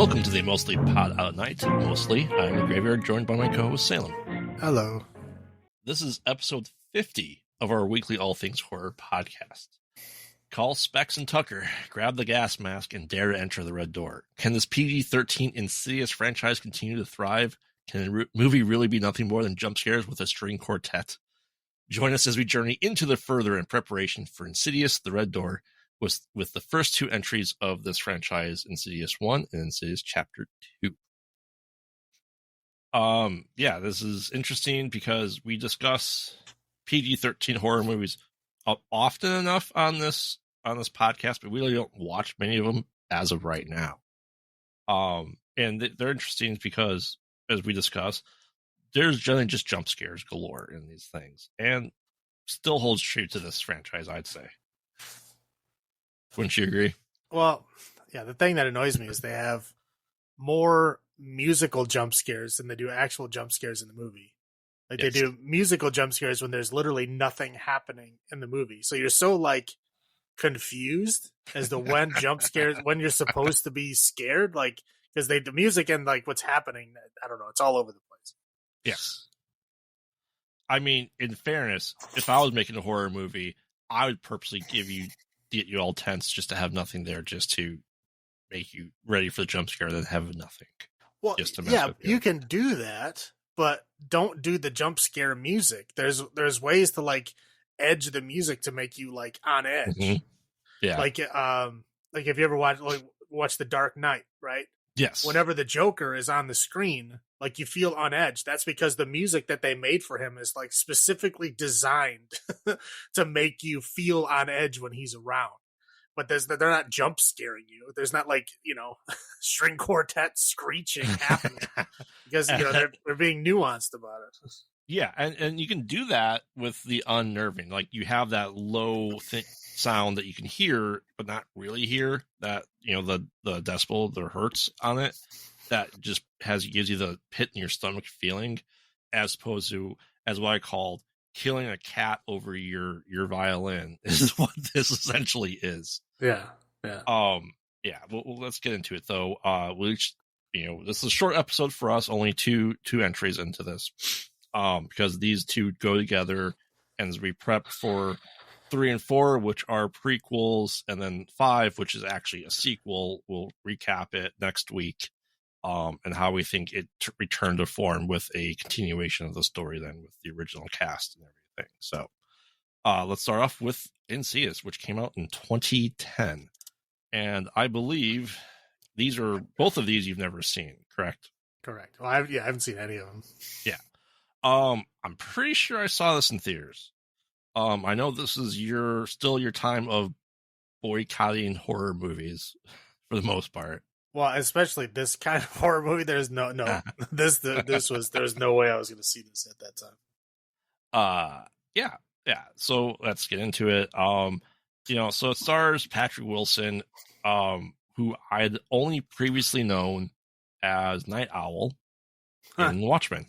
Welcome to the Mostly Pod Out at Night. Mostly, I'm the Graveyard, joined by my co-host Salem. Hello. This is episode 50 of our weekly All Things Horror podcast. Call Specs and Tucker, grab the gas mask, and dare to enter the Red Door. Can this PG-13 Insidious franchise continue to thrive? Can the movie really be nothing more than jump scares with a string quartet? Join us as we journey into the further in preparation for Insidious the Red Door, with the first two entries of this franchise, Insidious 1 and Insidious Chapter 2. This is interesting because we discuss PG-13 horror movies often enough on this podcast, but we really don't watch many of them as of right now. And they're interesting because, as we discuss, there's generally just jump scares galore in these things, and still holds true to this franchise, I'd say. Wouldn't you agree? Well, yeah, the thing that annoys me is they have more musical jump scares than they do actual jump scares in the movie. Like, yes. They do musical jump scares when there's literally nothing happening in the movie. So you're so, like, confused as to when jump scares, when you're supposed to be scared, like, because the music and, like, what's happening, I don't know, it's all over the place. Yes. I mean, in fairness, if I was making a horror movie, I would purposely get you all tense just to have nothing there, just to make you ready for the jump scare, then have nothing. Well, just to mess yeah, with you. You can do that, but don't do the jump scare music. There's ways to, like, edge the music to make you, like, on edge. Mm-hmm. Yeah. Like if you ever watch The Dark Knight, right? Yes. Whenever the Joker is on the screen, like, you feel on edge. That's because the music that they made for him is, like, specifically designed to make you feel on edge when he's around. But they're not jump scaring you. There's not, like, string quartet screeching happening because they're being nuanced about it. Yeah, and you can do that with the unnerving. Like, you have that low sound that you can hear but not really hear, that the decibel, the hertz on it, that just gives you the pit in your stomach feeling, as opposed to, as what I called, killing a cat over your violin is what this essentially is. Yeah. Well, let's get into it though. This is a short episode for us, only two entries into this, because these two go together, and as we prep for 3 and 4, which are prequels, and then 5, which is actually a sequel, we'll recap it next week, and how we think it returned to form with a continuation of the story then with the original cast and everything. So let's start off with Insidious, which came out in 2010. And I believe both of these you've never seen, correct? Correct. Well, I haven't seen any of them. Yeah. I'm pretty sure I saw this in theaters. I know this is still your time of boycotting horror movies for the most part. Well, especially this kind of horror movie. There's no there was no way I was going to see this at that time. Yeah. So let's get into it. So it stars Patrick Wilson, who I'd only previously known as Night Owl in Watchmen.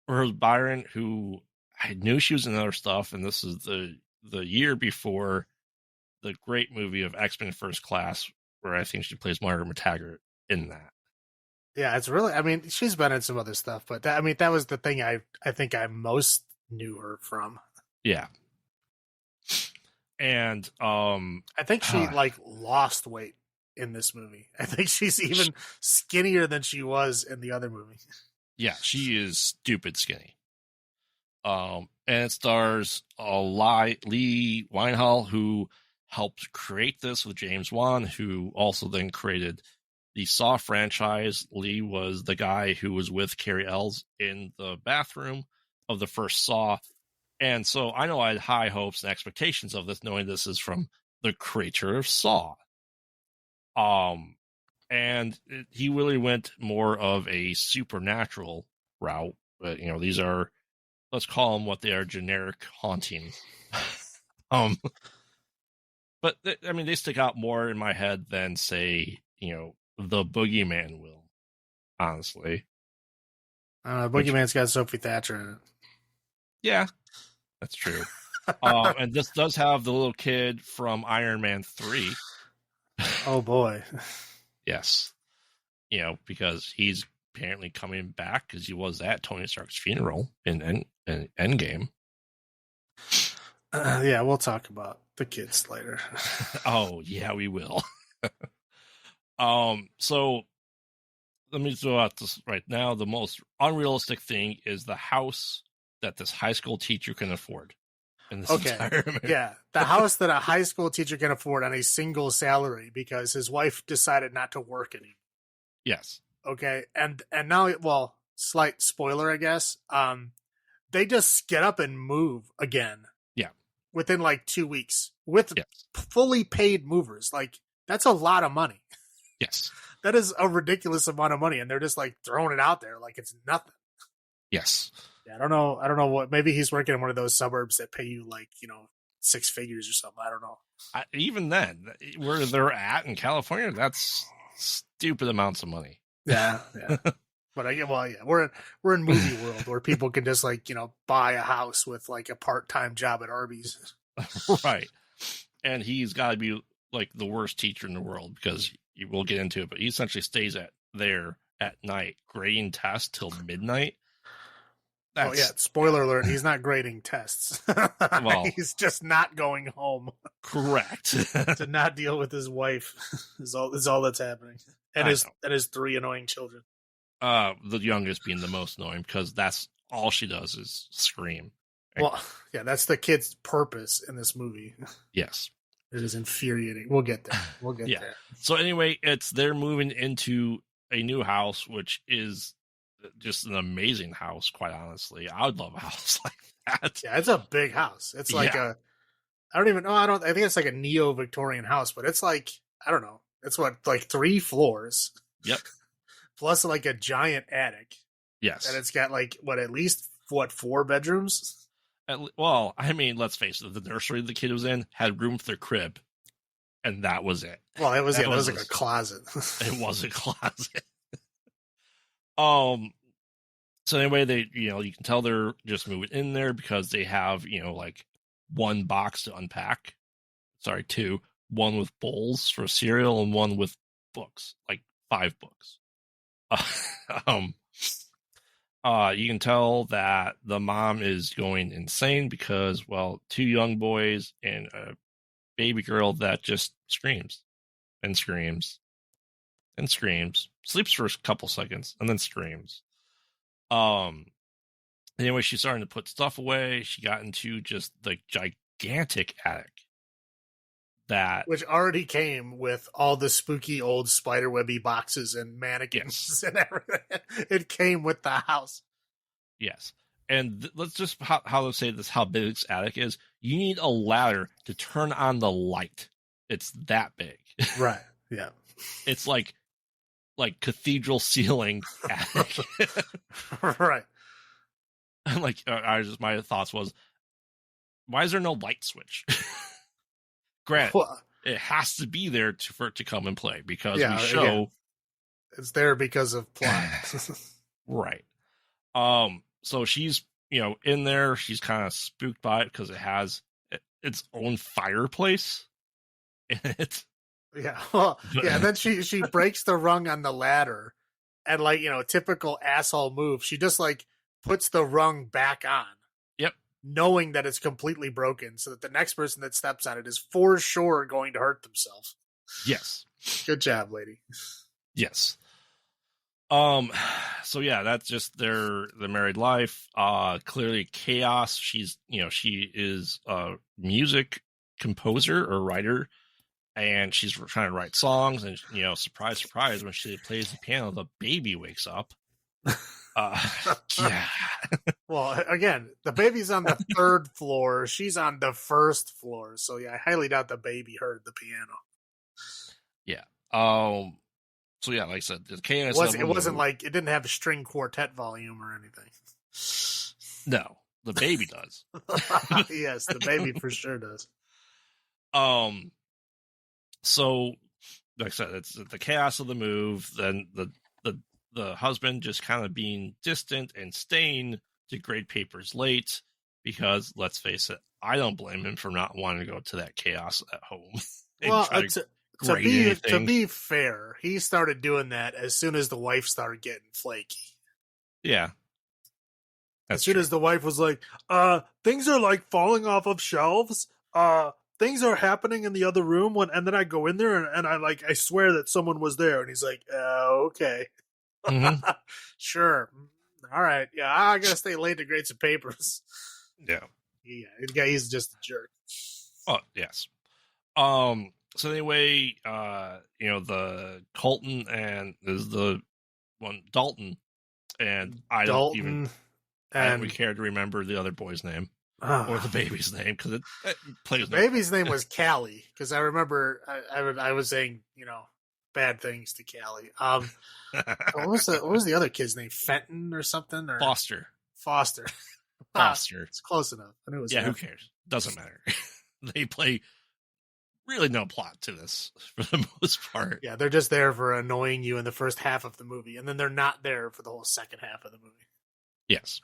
Rose Byron, who I knew she was in other stuff, and this is the year before the great movie of X-Men First Class, where I think she plays Margaret McTaggart in that. Yeah, it's really, I mean, she's been in some other stuff, but that was the thing I think I most knew her from. Yeah. And I think she lost weight in this movie. I think she's even skinnier than she was in the other movie. Yeah, she is stupid skinny. And it stars Lee Winehouse, who helped create this with James Wan, who also then created the Saw franchise. Lee was the guy who was with Carrie Ells in the bathroom of the first Saw. And so I know I had high hopes and expectations of this, knowing this is from the creator of Saw. And he really went more of a supernatural route. But, these are, let's call them what they are, generic hauntings. But they stick out more in my head than, say, the Boogeyman will, honestly. Boogeyman's got Sophie Thatcher in it. Yeah, that's true. And this does have the little kid from Iron Man 3. Oh boy. Yes. Because he's apparently coming back because he was at Tony Stark's funeral in Endgame. Yeah, we'll talk about the kids later. Oh, yeah, we will. So let me throw out this right now. The most unrealistic thing is the house that this high school teacher can afford in this entire movie. Yeah, the house that a high school teacher can afford on a single salary because his wife decided not to work anymore. Yes. Okay, and now, well, slight spoiler, I guess. They just get up and move again. Yeah. Within like 2 weeks with fully paid movers. Like, that's a lot of money. Yes. That is a ridiculous amount of money, and they're just like throwing it out there like it's nothing. Yes. Yeah, I don't know what. Maybe he's working in one of those suburbs that pay you like 6 figures or something. I don't know. Even then, where they're at in California, that's stupid amounts of money. Yeah. But we're in movie world where people can just buy a house with like a part-time job at Arby's. Right. And he's got to be like the worst teacher in the world because we'll get into it, but he essentially stays there at night grading tests till midnight. Spoiler alert, he's not grading tests. Well, he's just not going home. Correct. To not deal with his wife is all that's happening. And his 3 annoying children. The youngest being the most annoying because that's all she does is scream. Well, yeah, that's the kid's purpose in this movie. Yes. It is infuriating. We'll get there. There. So anyway, they're moving into a new house, which is just an amazing house, quite honestly. I would love a house like that. Yeah, it's a big house. It's like I think it's like a neo-Victorian house, but it's like, I don't know. It's like 3 floors. Yep. Plus like a giant attic. Yes. And it's got at least 4 bedrooms? Well, I mean, let's face it, the nursery the kid was in had room for their crib, and that was it. Well, it was like a closet. It was a closet. So anyway, they, you can tell they're just moving in there because they have, like 1 box to unpack. Sorry, 2. 1 with bowls for cereal and 1 with books, like 5 books. You can tell that the mom is going insane because, 2 young boys and a baby girl that just screams and screams and screams, sleeps for a couple seconds, and then screams. Anyway, she's starting to put stuff away. She got into just the gigantic attic which already came with all the spooky old spiderwebby boxes and mannequins and everything. It came with the house. Yes. And let's just how to say this, how big this attic is. You need a ladder to turn on the light. It's that big. Right. Yeah. It's like cathedral ceiling attic. Right. And my thoughts was, why is there no light switch? Granted, it has to be there for it to come and play because we show it's there because of plot. Right. So she's, in there, she's kind of spooked by it because it has its own fireplace in it. Yeah. Well, yeah. Then she breaks the rung on the ladder, and typical asshole move, she just puts the rung back on. Yep. Knowing that it's completely broken, so that the next person that steps on it is for sure going to hurt themselves. Yes. Good job, lady. Yes. So yeah, that's just their married life. Clearly chaos. She is a music composer or writer, and she's trying to write songs, and surprise, surprise, when she plays the piano, the baby wakes up. Yeah. Well, again, the baby's on the 3rd floor. She's on the 1st floor. So yeah, I highly doubt the baby heard the piano. Yeah. So yeah, like I said, the chaos. It wasn't like it didn't have a string quartet volume or anything. No, the baby does. Yes, the baby for sure does. So like I said, it's the chaos of the move. Then the husband just kind of being distant and staying to grade papers late because, let's face it, I don't blame him for not wanting to go to that chaos at home. Well, grade anything. To be fair, he started doing that as soon as the wife started getting flaky. Yeah. As soon as the wife was like, things are like falling off of shelves. Things are happening in the other room and then I go in there and I swear that someone was there. And he's like, okay. Mm-hmm. Sure. All right. Yeah, I gotta stay late to grade some papers. Yeah. Yeah, the guy, he's just a jerk. Oh, yes. So anyway, the Colton and is the one Dalton, and I don't even care to remember the other boy's name or the baby's name because it plays. The baby's name was Callie because I remember I was saying bad things to Callie. What was the other kid's name? Fenton or something or Foster. Foster. It's close enough. I knew it was who cares? Doesn't matter. They play really no plot to this for the most part. Yeah, they're just there for annoying you in the first half of the movie, and then they're not there for the whole second half of the movie. Yes.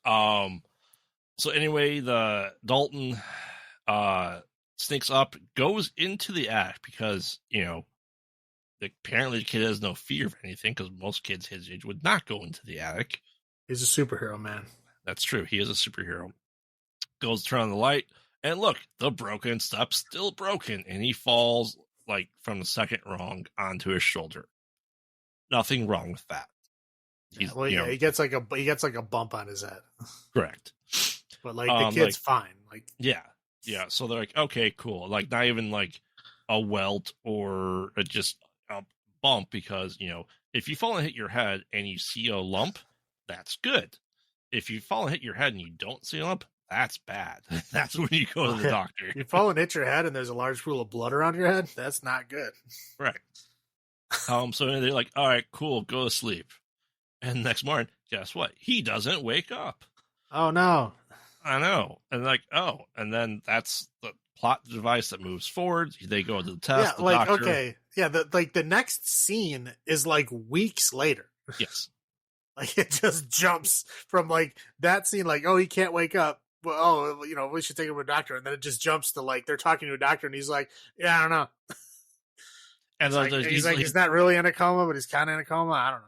So anyway, the Dalton sneaks up, goes into the attic because, apparently the kid has no fear of anything because most kids his age would not go into the attic. He's a superhero, man. That's true. He is a superhero. Goes to turn on the light, and look, the broken step's still broken, and he falls like from the second rung onto his shoulder. Nothing wrong with that. He gets like a bump on his head. Correct. But like the kid's fine. Like yeah. So they're like, okay, cool. Like not even like a welt or just a bump because if you fall and hit your head and you see a lump, that's good. If you fall and hit your head and you don't see a lump, that's bad. That's when you go to the doctor. You fall and hit your head and there's a large pool of blood around your head. That's not good. Right. So they're like, all right, cool, go to sleep. And next morning, guess what? He doesn't wake up. Oh no. I know. And like, and then that's the plot device that moves forward. They go to the test. Yeah, like, doctor. Okay. Yeah, the next scene is like weeks later. Yes. Like it just jumps from like that scene, like, oh, he can't wake up. Well, we should take him to a doctor. And then it just jumps to like they're talking to a doctor and he's like, yeah, I don't know. And he's not really in a coma, but he's kind of in a coma. I don't know.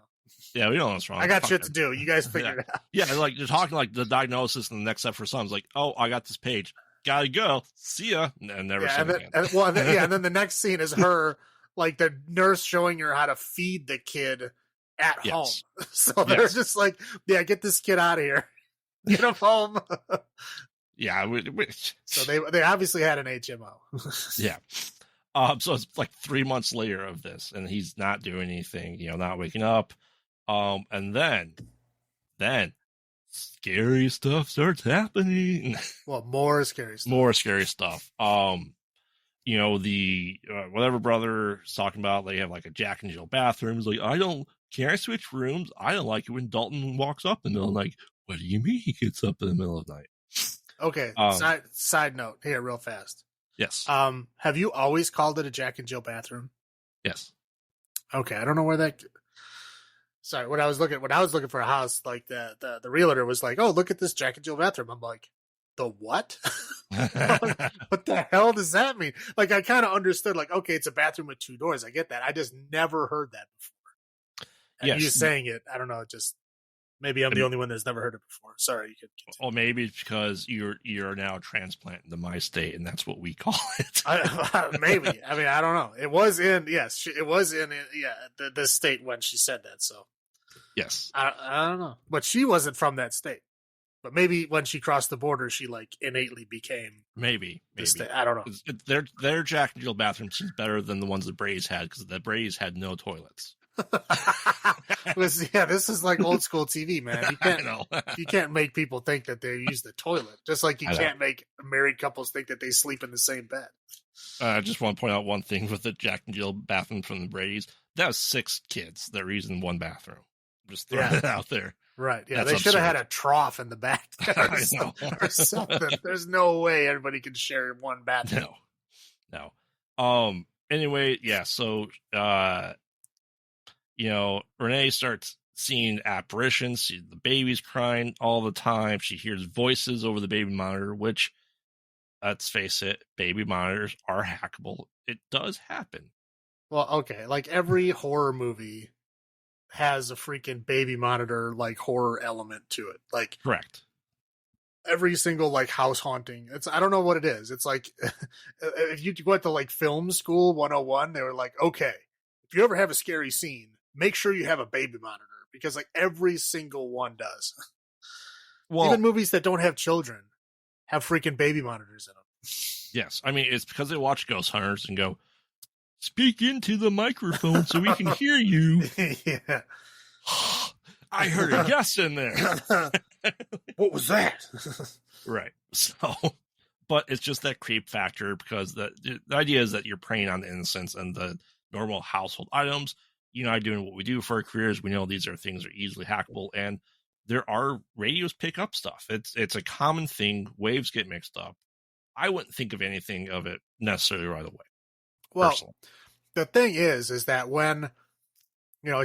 Yeah, we don't know what's wrong. I got shit to do. You guys figure it out. Yeah, like they're talking like the diagnosis and the next step for some is like, oh, I got this page. Gotta go. See ya. And never see again. And then the next scene is her, like the nurse showing her how to feed the kid at home. So they're just like, yeah, get this kid out of here. Get him home. Yeah. So they obviously had an HMO. Yeah. So it's like 3 months later of this, and he's not doing anything, not waking up. And then scary stuff starts happening. Well, more scary stuff. More scary stuff. The whatever brother is talking about, they have like a Jack and Jill bathroom. He's like, can I switch rooms? I don't like it when Dalton walks up in the middle of the night. What do you mean he gets up in the middle of the night? Okay. Side note here, real fast. Yes. Have you always called it a Jack and Jill bathroom? Yes. Okay, I don't know where that. Sorry, when I was looking for a house, like the realtor was like, "Oh, look at this Jack and Jill bathroom." I'm like, "The what? What the hell does that mean?" Like, I kind of understood, like, okay, it's a bathroom with two doors. I get that. I just never heard that before. And you saying it, I don't know. Just maybe I'm the only one that's never heard it before. Sorry, you could continue. Well, maybe it's because you're now a transplant into my state, and that's what we call it. Maybe. I mean, I don't know. It was in the state when she said that. So yes, I don't know, but she wasn't from that state. But maybe when she crossed the border, she like innately became maybe. I don't know. Their Jack and Jill bathroom seems better than the ones the Brays had because the Brays had no toilets. This is like old school TV, man. You can't make people think that they use the toilet, just like you can't make married couples think that they sleep in the same bed. I just want to point out one thing with the Jack and Jill bathroom from the Brady's. That was 6 kids that were using one bathroom. Just throwing it out there. Right. Yeah, they should have had a trough in the back or something. There's no way everybody can share one bathroom. No. Anyway, yeah. So, Renee starts seeing apparitions. The baby's crying all the time. She hears voices over the baby monitor, which let's face it, baby monitors are hackable. It does happen. Well, okay, like every horror movie has a freaking baby monitor like horror element to it. Like Correct. every single like house haunting. It's I don't know what it is. It's like if you went to like film school 101, they were like, okay, if you ever have a scary scene, make sure you have a baby monitor because like every single one does. Well, even movies that don't have children have freaking baby monitors in them. Yes, I mean it's because they watch Ghost Hunters and go, speak into the microphone so we can hear you. Yeah. I heard a yes in there. What was that? Right. So, but it's just that creep factor because the idea is that you're preying on the innocence and the normal household items. You and I doing what we do for our careers. We know these are things that are easily hackable, and there are radios pick up stuff. It's a common thing. Waves get mixed up. I wouldn't think of anything of it necessarily right away. Well, personally. The thing is that when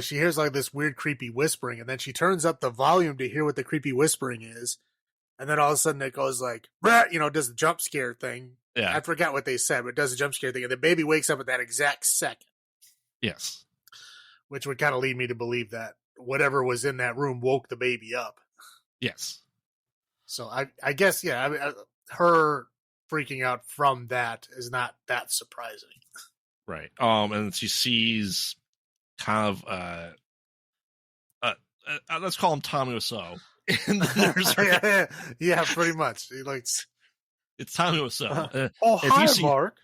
she hears like this weird creepy whispering, and then she turns up the volume to hear what the creepy whispering is, and then all of a sudden it goes like, does the jump scare thing. Yeah, I forgot what they said, but it does the jump scare thing, and the baby wakes up at that exact second. Yes, which would kind of lead me to believe that whatever was in that room woke the baby up. Yes. So I guess her freaking out from that is not that surprising. Right. And she sees kind of let's call him Tommy Wiseau in the nursery. Yeah, pretty much. He likes. It's Tommy Wiseau. Hi, Mark.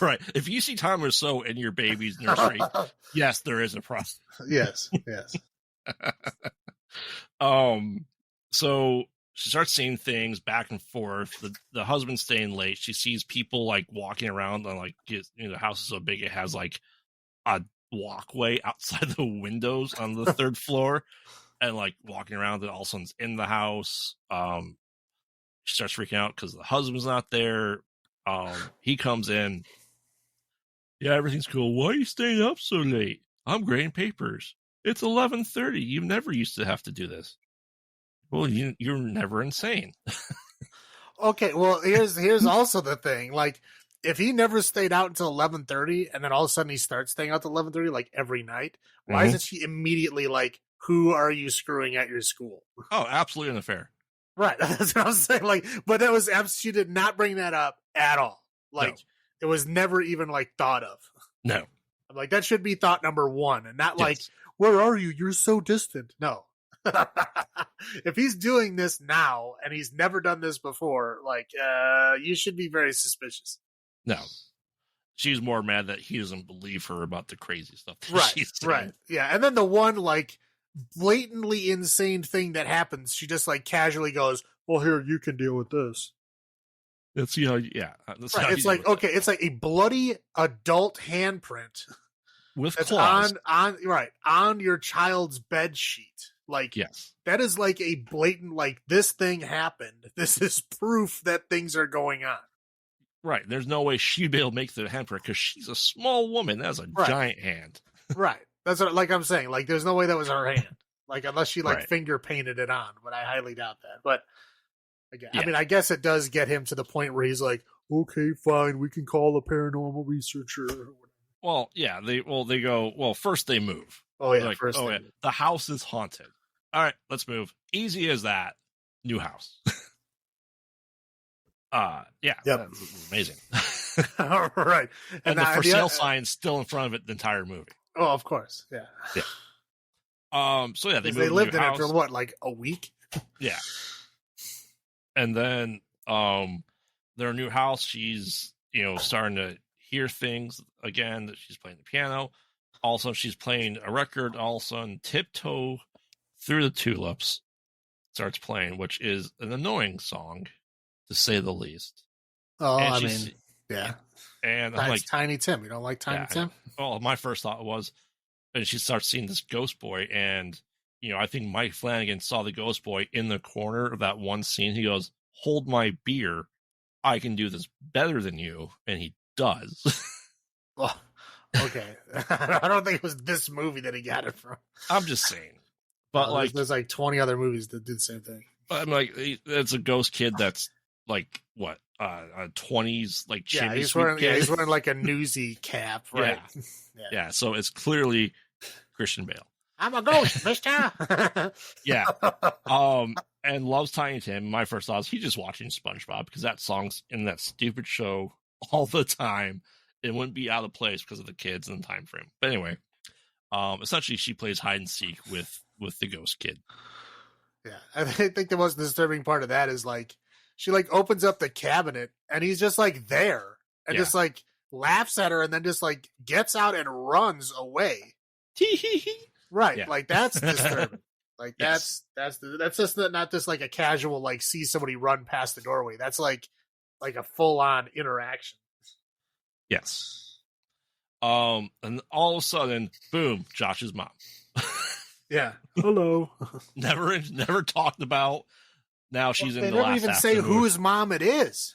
Right. If you see Tommy Wiseau in your baby's nursery, yes, there is a problem. Yes. So she starts seeing things back and forth. The husband's staying late. She sees people like walking around and like the house is so big it has like a walkway outside the windows on the third floor, and like walking around and all of a sudden in the house. She starts freaking out because the husband's not there. He comes in. Yeah, everything's cool. Why are you staying up so late? I'm grading papers. It's 11:30. You never used to have to do this. Well, you're never insane. Okay, well, here's also the thing. Like, if he never stayed out until 11:30, and then all of a sudden he starts staying out till 11:30, like every night, why isn't she immediately like, "Who are you screwing at your school?" Oh, absolutely unfair. Right, that's what I was saying. Like, but that was she did not bring that up at all. Like, It was never even like thought of. No, I'm like, that should be thought number one, and not like, "Where are you? You're so distant." No. If he's doing this now and he's never done this before, like, you should be very suspicious. No. She's more mad that he doesn't believe her about the crazy stuff. Right. Yeah. And then the one like blatantly insane thing that happens, she just like casually goes, "Well, here, you can deal with this." That's how it's like, okay, it's like a bloody adult handprint with claws on your child's bed sheet. Like, yes, that is like a blatant, like, this thing happened. This is proof that things are going on. Right. There's no way she'd be able to make the handprint because she's a small woman. That's a giant hand. Right. That's what, like I'm saying. Like, there's no way that was her hand. Like, unless she finger painted it on, but I highly doubt that. But again, I mean, I guess it does get him to the point where he's like, "Okay, fine, we can call a paranormal researcher." Well, yeah. They go. Well, first they move. Oh yeah. Like, the house is haunted. All right, let's move. Easy as that. New house. Yeah. Yep. That's amazing. All right. And the for sale sign still in front of it the entire movie. Oh, of course. Yeah. So yeah, they lived in it for what, like a week? Yeah. And then their new house, she's starting to hear things again, that she's playing the piano. Also, she's playing a record. All of a sudden, Tiptoe Through the Tulips starts playing, which is an annoying song, to say the least. Oh, I mean, yeah. And I'm like, Tiny Tim. You don't like Tiny Tim? Oh, my first thought was, and she starts seeing this ghost boy, and I think Mike Flanagan saw the ghost boy in the corner of that one scene. He goes, "Hold my beer. I can do this better than you," and he does. Well, okay. I don't think it was this movie that he got it from. I'm just saying. But there's like 20 other movies that do the same thing. I'm like, it's a ghost kid that's like what, 20s, like Yeah, chimney he's sweep wearing kid. he's wearing like a newsy cap, right? Yeah. So it's clearly Christian Bale. I'm a ghost, mister. Yeah. And loves Tiny Tim. My first thought is he's just watching SpongeBob because that song's in that stupid show all the time. It wouldn't be out of place because of the kids and the time frame. But anyway, essentially she plays hide and seek with the ghost kid. Yeah, I think the most disturbing part of that is like she like opens up the cabinet and he's just like there and just like laughs at her and then just like gets out and runs away. Right, Yeah. like that's disturbing. Like Yes. that's just not just like a casual like see somebody run past the doorway. That's like a full on interaction. Yes. And all of a sudden, boom, Josh's mom. Yeah. Hello. never talked about. Now she's in they the never last even half say of the movie. whose mom it is.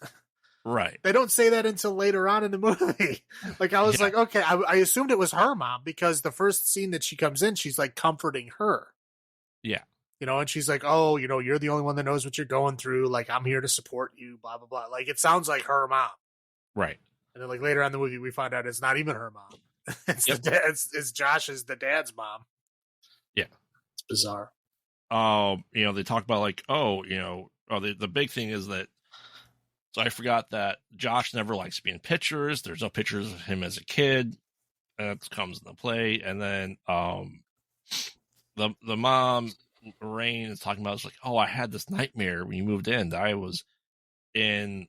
Right. They don't say that until later on in the movie. Like I was like, okay, I assumed it was her mom because the first scene that she comes in, she's like comforting her. Yeah. You know, and she's like, oh, you know, you're the only one that knows what you're going through. Like, I'm here to support you, blah, blah, blah. Like, it sounds like her mom. Right. And then, like, later on in the movie, we find out it's not even her mom. It's it's Josh's, the dad's mom. Yeah. It's bizarre. You know, they talk about like, the big thing is that, so I forgot that Josh never likes being pictures. There's no pictures of him as a kid. That comes into play. And then, the mom, Lorraine, is talking about, it's like, oh, I had this nightmare when you moved in. I was in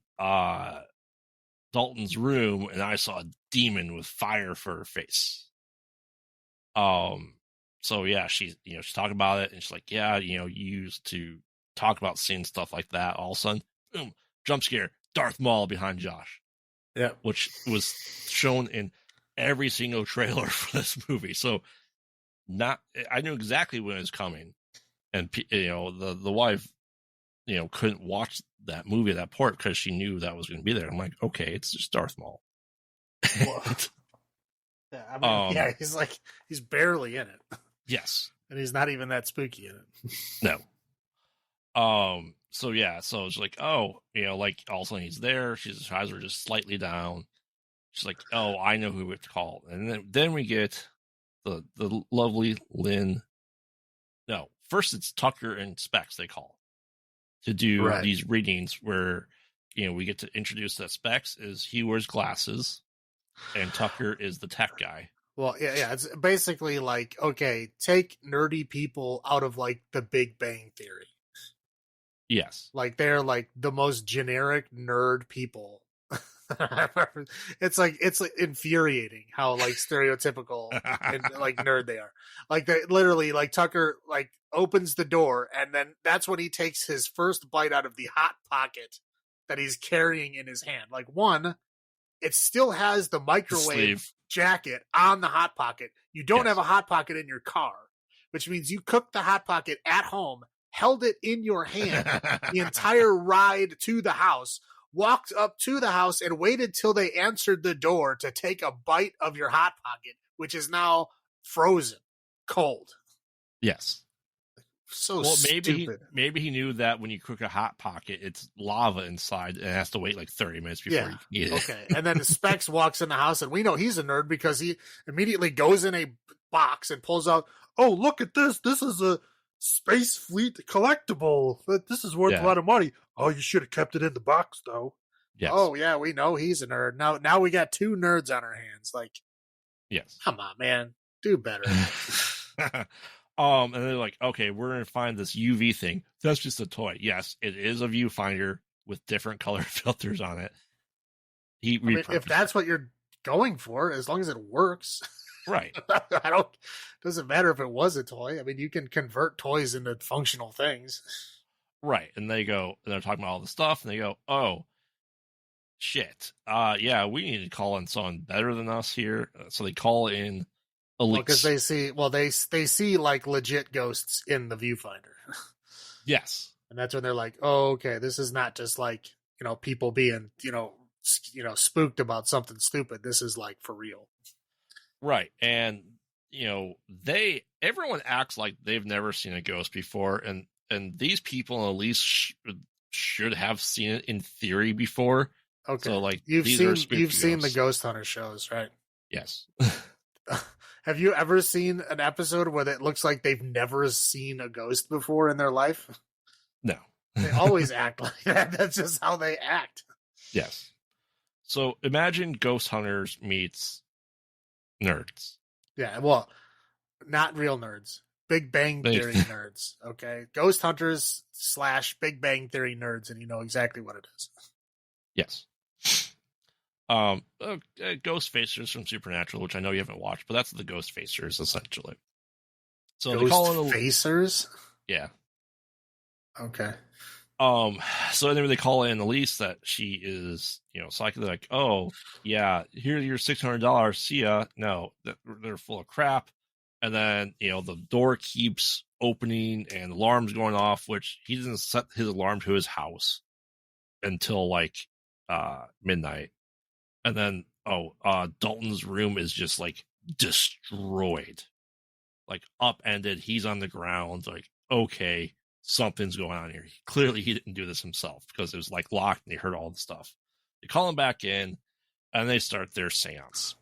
Dalton's room and I saw a demon with fire for her face. So yeah, she's talking about it and she's like, yeah, you used to talk about seeing stuff like that. All of a sudden, boom, jump scare, Darth Maul behind Josh. Yeah. Which was shown in every single trailer for this movie. So I knew exactly when it was coming. And the wife, couldn't watch that movie at that point because she knew that was going to be there. I'm like, okay, it's just Darth Maul. Yeah, I mean, he's barely in it. Yes, and he's not even that spooky in it. No. So it's like, oh, like all of a sudden he's there. His eyes are just slightly down. She's like, oh, I know who to call. And then we get the lovely Lynn. No, first it's Tucker and Specs they call to do these readings where, we get to introduce that Specs he wears glasses and Tucker is the tech guy. Well, yeah. It's basically like, okay, take nerdy people out of like the Big Bang Theory. Yes. Like they're like the most generic nerd people. It's like infuriating how like stereotypical and like nerd they are. Like they literally like Tucker like opens the door and then that's when he takes his first bite out of the hot pocket that he's carrying in his hand. Like one, it still has the microwave jacket on the hot pocket. You don't have a hot pocket in your car, which means you cooked the hot pocket at home, held it in your hand the entire ride to the house, walked up to the house and waited till they answered the door to take a bite of your hot pocket, which is now frozen, cold. Yes. So stupid. Maybe he knew that when you cook a hot pocket, it's lava inside and it has to wait like 30 minutes before you can eat it. Okay. And then Specs walks in the house and we know he's a nerd because he immediately goes in a box and pulls out, oh, look at this. This is a Space Fleet collectible. This is worth a lot of money. Oh, you should have kept it in the box though. Yes. Oh yeah, we know he's a nerd. Now we got two nerds on our hands. Like, yes. Come on, man. Do better. And they're like, okay, we're going to find this UV thing. That's just a toy. Yes, it is a viewfinder with different color filters on it. If that's what you're going for, as long as it works. Right. Doesn't matter if it was a toy. I mean, you can convert toys into functional things. Right. And they're talking about all the stuff and they go, oh, shit. Yeah, we need to call in someone better than us here. So they call in Elise. Because they see like legit ghosts in the viewfinder. Yes. And that's when they're like, oh, okay, this is not just like, people being, spooked about something stupid. This is like for real. Right. And, everyone acts like they've never seen a ghost before. And these people, at least should have seen it in theory before. Okay. So like you've these are seen the ghosts. Ghost Hunter shows, right? Yes. Have you ever seen an episode where it looks like they've never seen a ghost before in their life? No. They always act like that. That's just how they act. Yes. So imagine Ghost Hunters meets nerds. Yeah, well, not real nerds. Big Bang Theory nerds. Okay, Ghost Hunters / Big Bang Theory nerds, and you know exactly what it is. Yes. Ghost Facers from Supernatural, which I know you haven't watched, but that's the Ghost Facers essentially. So Ghost they call it Facers. Yeah. Okay. So anyway, they call in Elise that she is, psychic. Like, oh yeah, here's your $600. See ya. No, they're full of crap. And then the door keeps opening and alarms going off, which he doesn't set his alarm to his house until like midnight. And then Dalton's room is just like destroyed, like upended. He's on the ground. Like, okay, something's going on here. Clearly, he didn't do this himself because it was like locked and they heard all the stuff. They call him back in, and they start their seance.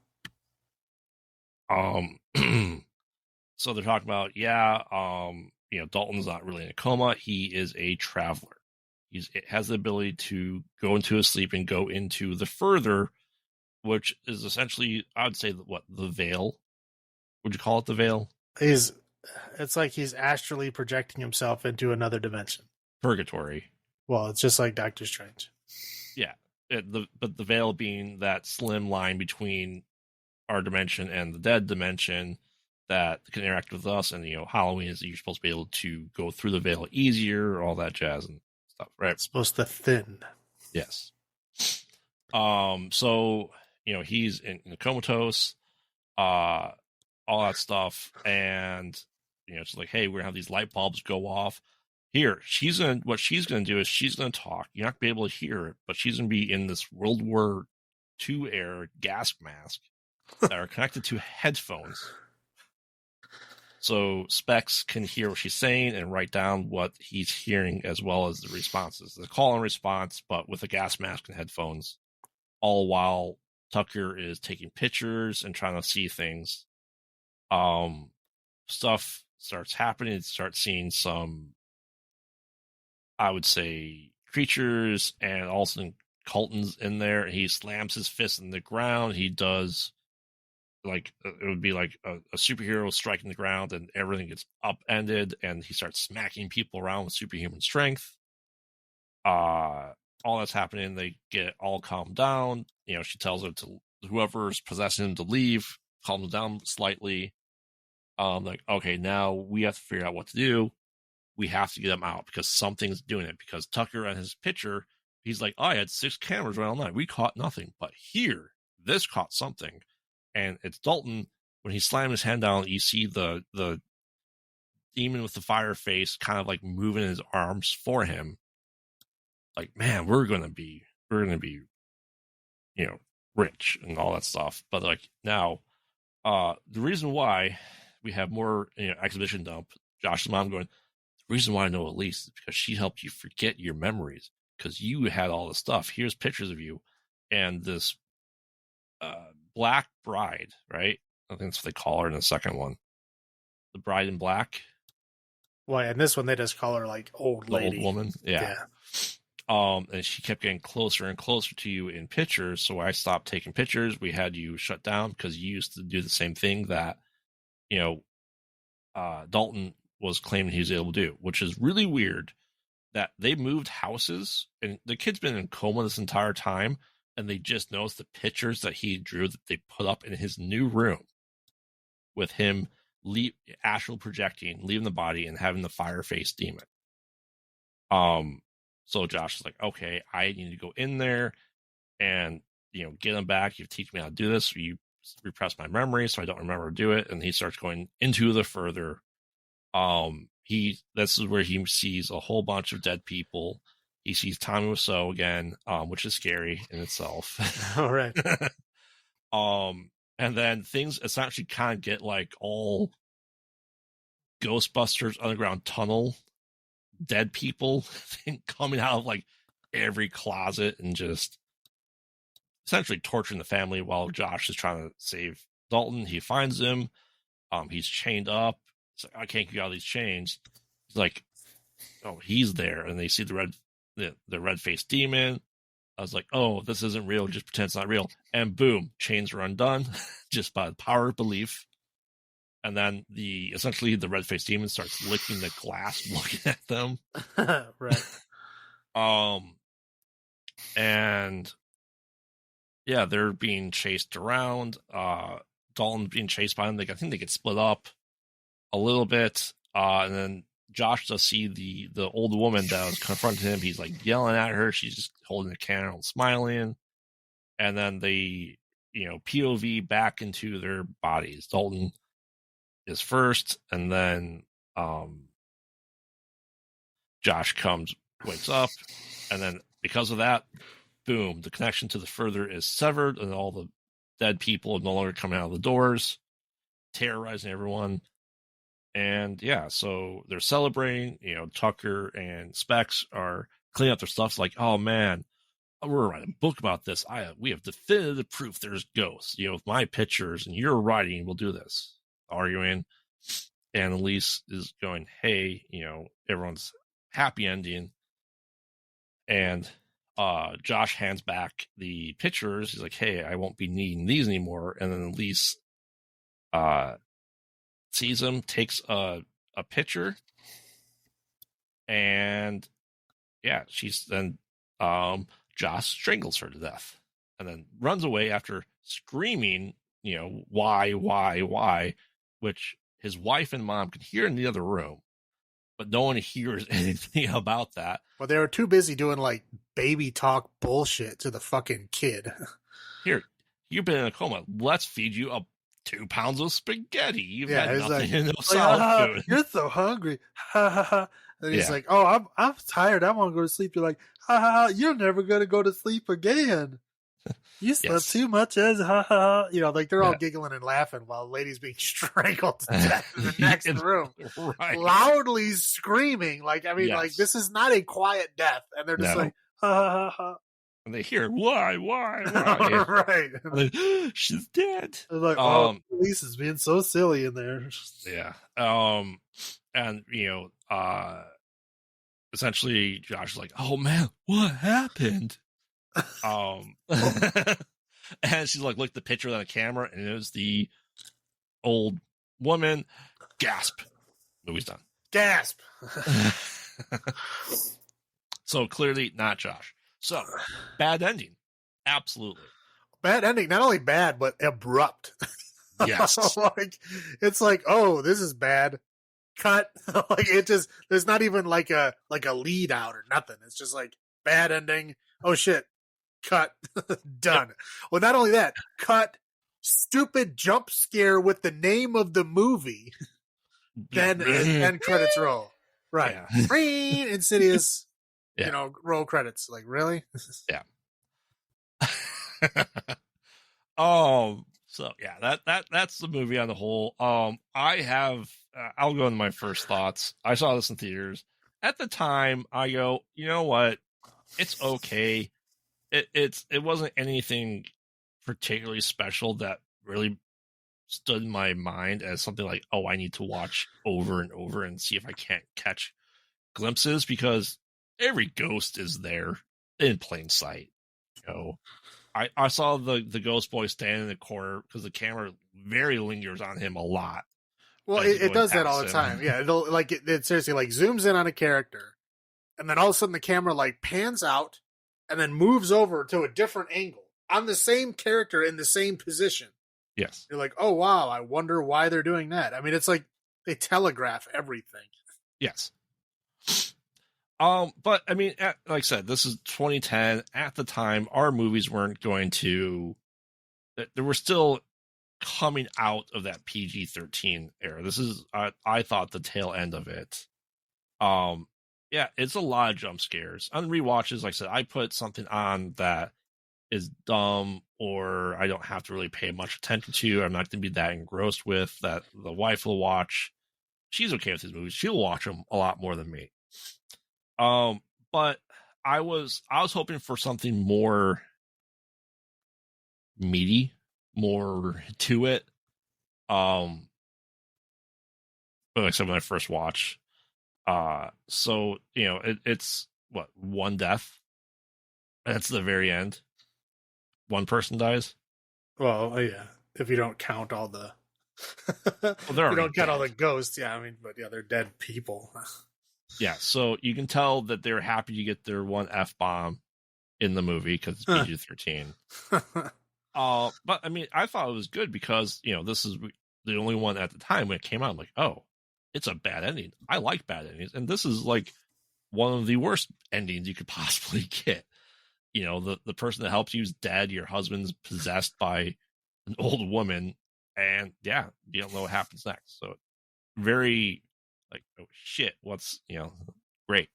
So they're talking about, Dalton's not really in a coma. He is a traveler. It has the ability to go into his sleep and go into the further, which is essentially, I would say, the veil. Would you call it the veil? It's like he's astrally projecting himself into another dimension. Purgatory. Well, it's just like Doctor Strange. Yeah. But the veil being that slim line between our dimension and the dead dimension that can interact with us. And, Halloween is that you're supposed to be able to go through the veil easier, all that jazz and stuff, right? It's supposed to thin. Yes. So, he's in the comatose, all that stuff. And, it's like, hey, we're going to have these light bulbs go off. Here, what she's going to do is she's going to talk. You're not going to be able to hear it, but she's going to be in this World War II era gas mask that are connected to headphones. So Specs can hear what she's saying and write down what he's hearing as well as the responses. The call and response, but with a gas mask and headphones, all while Tucker is taking pictures and trying to see things. Stuff starts happening. It starts seeing some, I would say, creatures, and all of a sudden Colton's in there. And he slams his fist in the ground. He does like it would be like a superhero striking the ground, and everything gets upended, and he starts smacking people around with superhuman strength. All that's happening. They get all calmed down. She tells her to whoever's possessing him to leave, calm him down slightly. Like, okay, now we have to figure out what to do. We have to get him out because something's doing it. Because Tucker and his picture, he's like, I had 6 cameras right all night. We caught nothing. But here, this caught something. And it's Dalton. When he slammed his hand down, you see the demon with the fire face kind of like moving his arms for him. Like, man, we're gonna be rich and all that stuff. But like now, the reason why we have more exhibition dump, Josh's mom going, the reason why I know Elise is because she helped you forget your memories because you had all the stuff. Here's pictures of you and this black bride, right? I think that's what they call her in the second one. The bride in black. Well, in this one they just call her like old lady. Old woman. Yeah. And she kept getting closer and closer to you in pictures. So I stopped taking pictures. We had you shut down because you used to do the same thing that, Dalton was claiming he was able to do, which is really weird that they moved houses and the kid's been in coma this entire time. And they just noticed the pictures that he drew that they put up in his new room with him astral projecting, leaving the body and having the fire face demon. So Josh is like, okay, I need to go in there and, get him back. You teach me how to do this. You repress my memory so I don't remember to do it. And he starts going into the further. This is where he sees a whole bunch of dead people. He sees Tommy Wiseau again, which is scary in itself. All right. And then things essentially kind of get like all Ghostbusters Underground Tunnel dead people coming out of like every closet and just essentially torturing the family while Josh is trying to save Dalton. He finds him. He's chained up. It's like, I can't get out of these chains. He's like, oh, he's there. And they see the red-faced demon. I was like, oh, this isn't real. Just pretend it's not real. And boom, chains are undone just by the power of belief. And then essentially the red-faced demon starts licking the glass, looking at them. Right. And yeah, they're being chased around. Dalton's being chased by them. I think they get split up a little bit. And then Josh does see the old woman that was confronting him. He's like yelling at her. She's just holding the candle and smiling. And then they, POV back into their bodies. Dalton is first, and then Josh wakes up, and then because of that, boom, the connection to the further is severed, and all the dead people are no longer coming out of the doors, terrorizing everyone. And yeah, so they're celebrating. Tucker and Specs are cleaning up their stuff. It's like, oh man, we're writing a book about this. We have definitive proof there's ghosts. With my pictures and your writing, we'll do this. Arguing, and Elise is going, hey, everyone's happy ending. And Josh hands back the pictures. He's like, hey, I won't be needing these anymore. And then Elise sees him, takes a picture, and yeah, Josh strangles her to death and then runs away after screaming, why, which his wife and mom can hear in the other room, but no one hears anything about that. Well, they were too busy doing like baby talk bullshit to the fucking kid. Here, you've been in a coma. Let's feed you 2 pounds of spaghetti. You've had nothing in solid food. You're so hungry. Ha ha ha. And he's like, oh, I'm tired. I want to go to sleep. You're like, ha ha ha. You're never going to go to sleep again. You slept too much as ha ha ha. Like they're all giggling and laughing while the lady's being strangled to death in the next room. Right. Loudly screaming. Like this is not a quiet death. And they're just like, ha ha ha ha. And they hear, why? Right. Like, she's dead. They're like, oh, Lisa's being so silly in there. Yeah. And, essentially Josh is like, oh man, what happened? And she's like, look at the picture on the camera, and it was the old woman. Gasp. Movie's done. Gasp. So clearly not Josh. So bad ending. Absolutely. Bad ending. Not only bad, but abrupt. Yes. It's like, oh, this is bad. Cut. There's not even like a lead out or nothing. It's just like bad ending. Oh shit. Cut. Done. Well, not only that, cut. Stupid jump scare with the name of the movie. Then credits roll. Right. Yeah. Insidious. Roll credits. Like, really? Yeah. So yeah, that's the movie on the whole. I'll go into my first thoughts. I saw this in theaters. At the time, I go, you know what? It's okay. It wasn't anything particularly special that really stood in my mind as something like, oh, I need to watch over and over and see if I can't catch glimpses, because every ghost is there in plain sight. I saw the ghost boy standing in the corner because the camera very lingers on him a lot. Well, it does that all the time. Yeah, it seriously like zooms in on a character, and then all of a sudden the camera like pans out and then moves over to a different angle on the same character in the same position. Yes. You're like, oh wow, I wonder why they're doing that. I mean, it's like they telegraph everything. Yes. But I mean, like I said, this is 2010. At the time, our movies weren't going to. They were still coming out of that PG-13 era. This is, I thought, the tail end of it. Yeah, it's a lot of jump scares. On rewatches, like I said, I put something on that is dumb or I don't have to really pay much attention to. I'm not going to be that engrossed with that. The wife will watch. She's okay with these movies. She'll watch them a lot more than me. But I was hoping for something more meaty, more to it. Like I said, when I first watched, so it's what, one death. That's the very end. One person dies. Well, yeah, if you don't count all the, Well, if they're you already don't count all dead. the ghosts, yeah, I mean, but yeah, they're dead people. Yeah, so you can tell that they're happy to get their one F-bomb in the movie because it's PG-13. But I mean, I thought it was good because this is the only one at the time when it came out. I'm like, oh, it's a bad ending. I like bad endings, and this is like one of the worst endings you could possibly get. The person that helps you is dead. Your husband's possessed by an old woman, and yeah, you don't know what happens next. So very like, oh shit, what's great.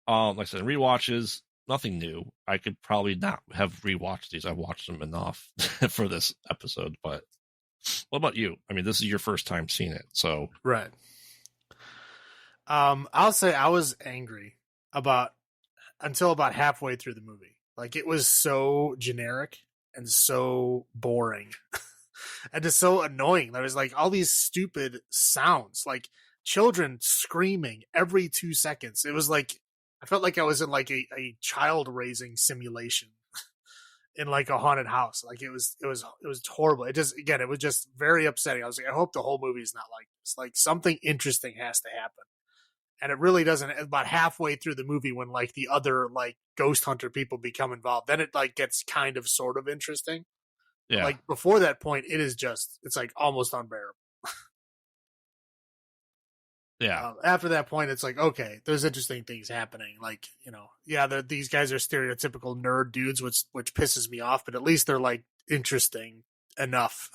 Like I said, rewatches, nothing new. I could probably not have rewatched these. I've watched them enough for this episode. But what about you? I mean, this is your first time seeing it, so Right. I'll say I was angry until about halfway through the movie. Like, it was so generic and so boring and just so annoying. There was like all these stupid sounds, like children screaming every 2 seconds. It was like, I felt like I was in like a child raising simulation in like a haunted house. Like, it was horrible. It was just very upsetting. I was like, I hope the whole movie is not like this. Like, something interesting has to happen. And it really doesn't. About halfway through the movie, when like the other like ghost hunter people become involved, then it like gets kind of sort of interesting. But yeah, like before that point, it's like almost unbearable. yeah, After that point, it's like, okay, there's interesting things happening. Like, yeah, these guys are stereotypical nerd dudes, which pisses me off. But at least they're like interesting enough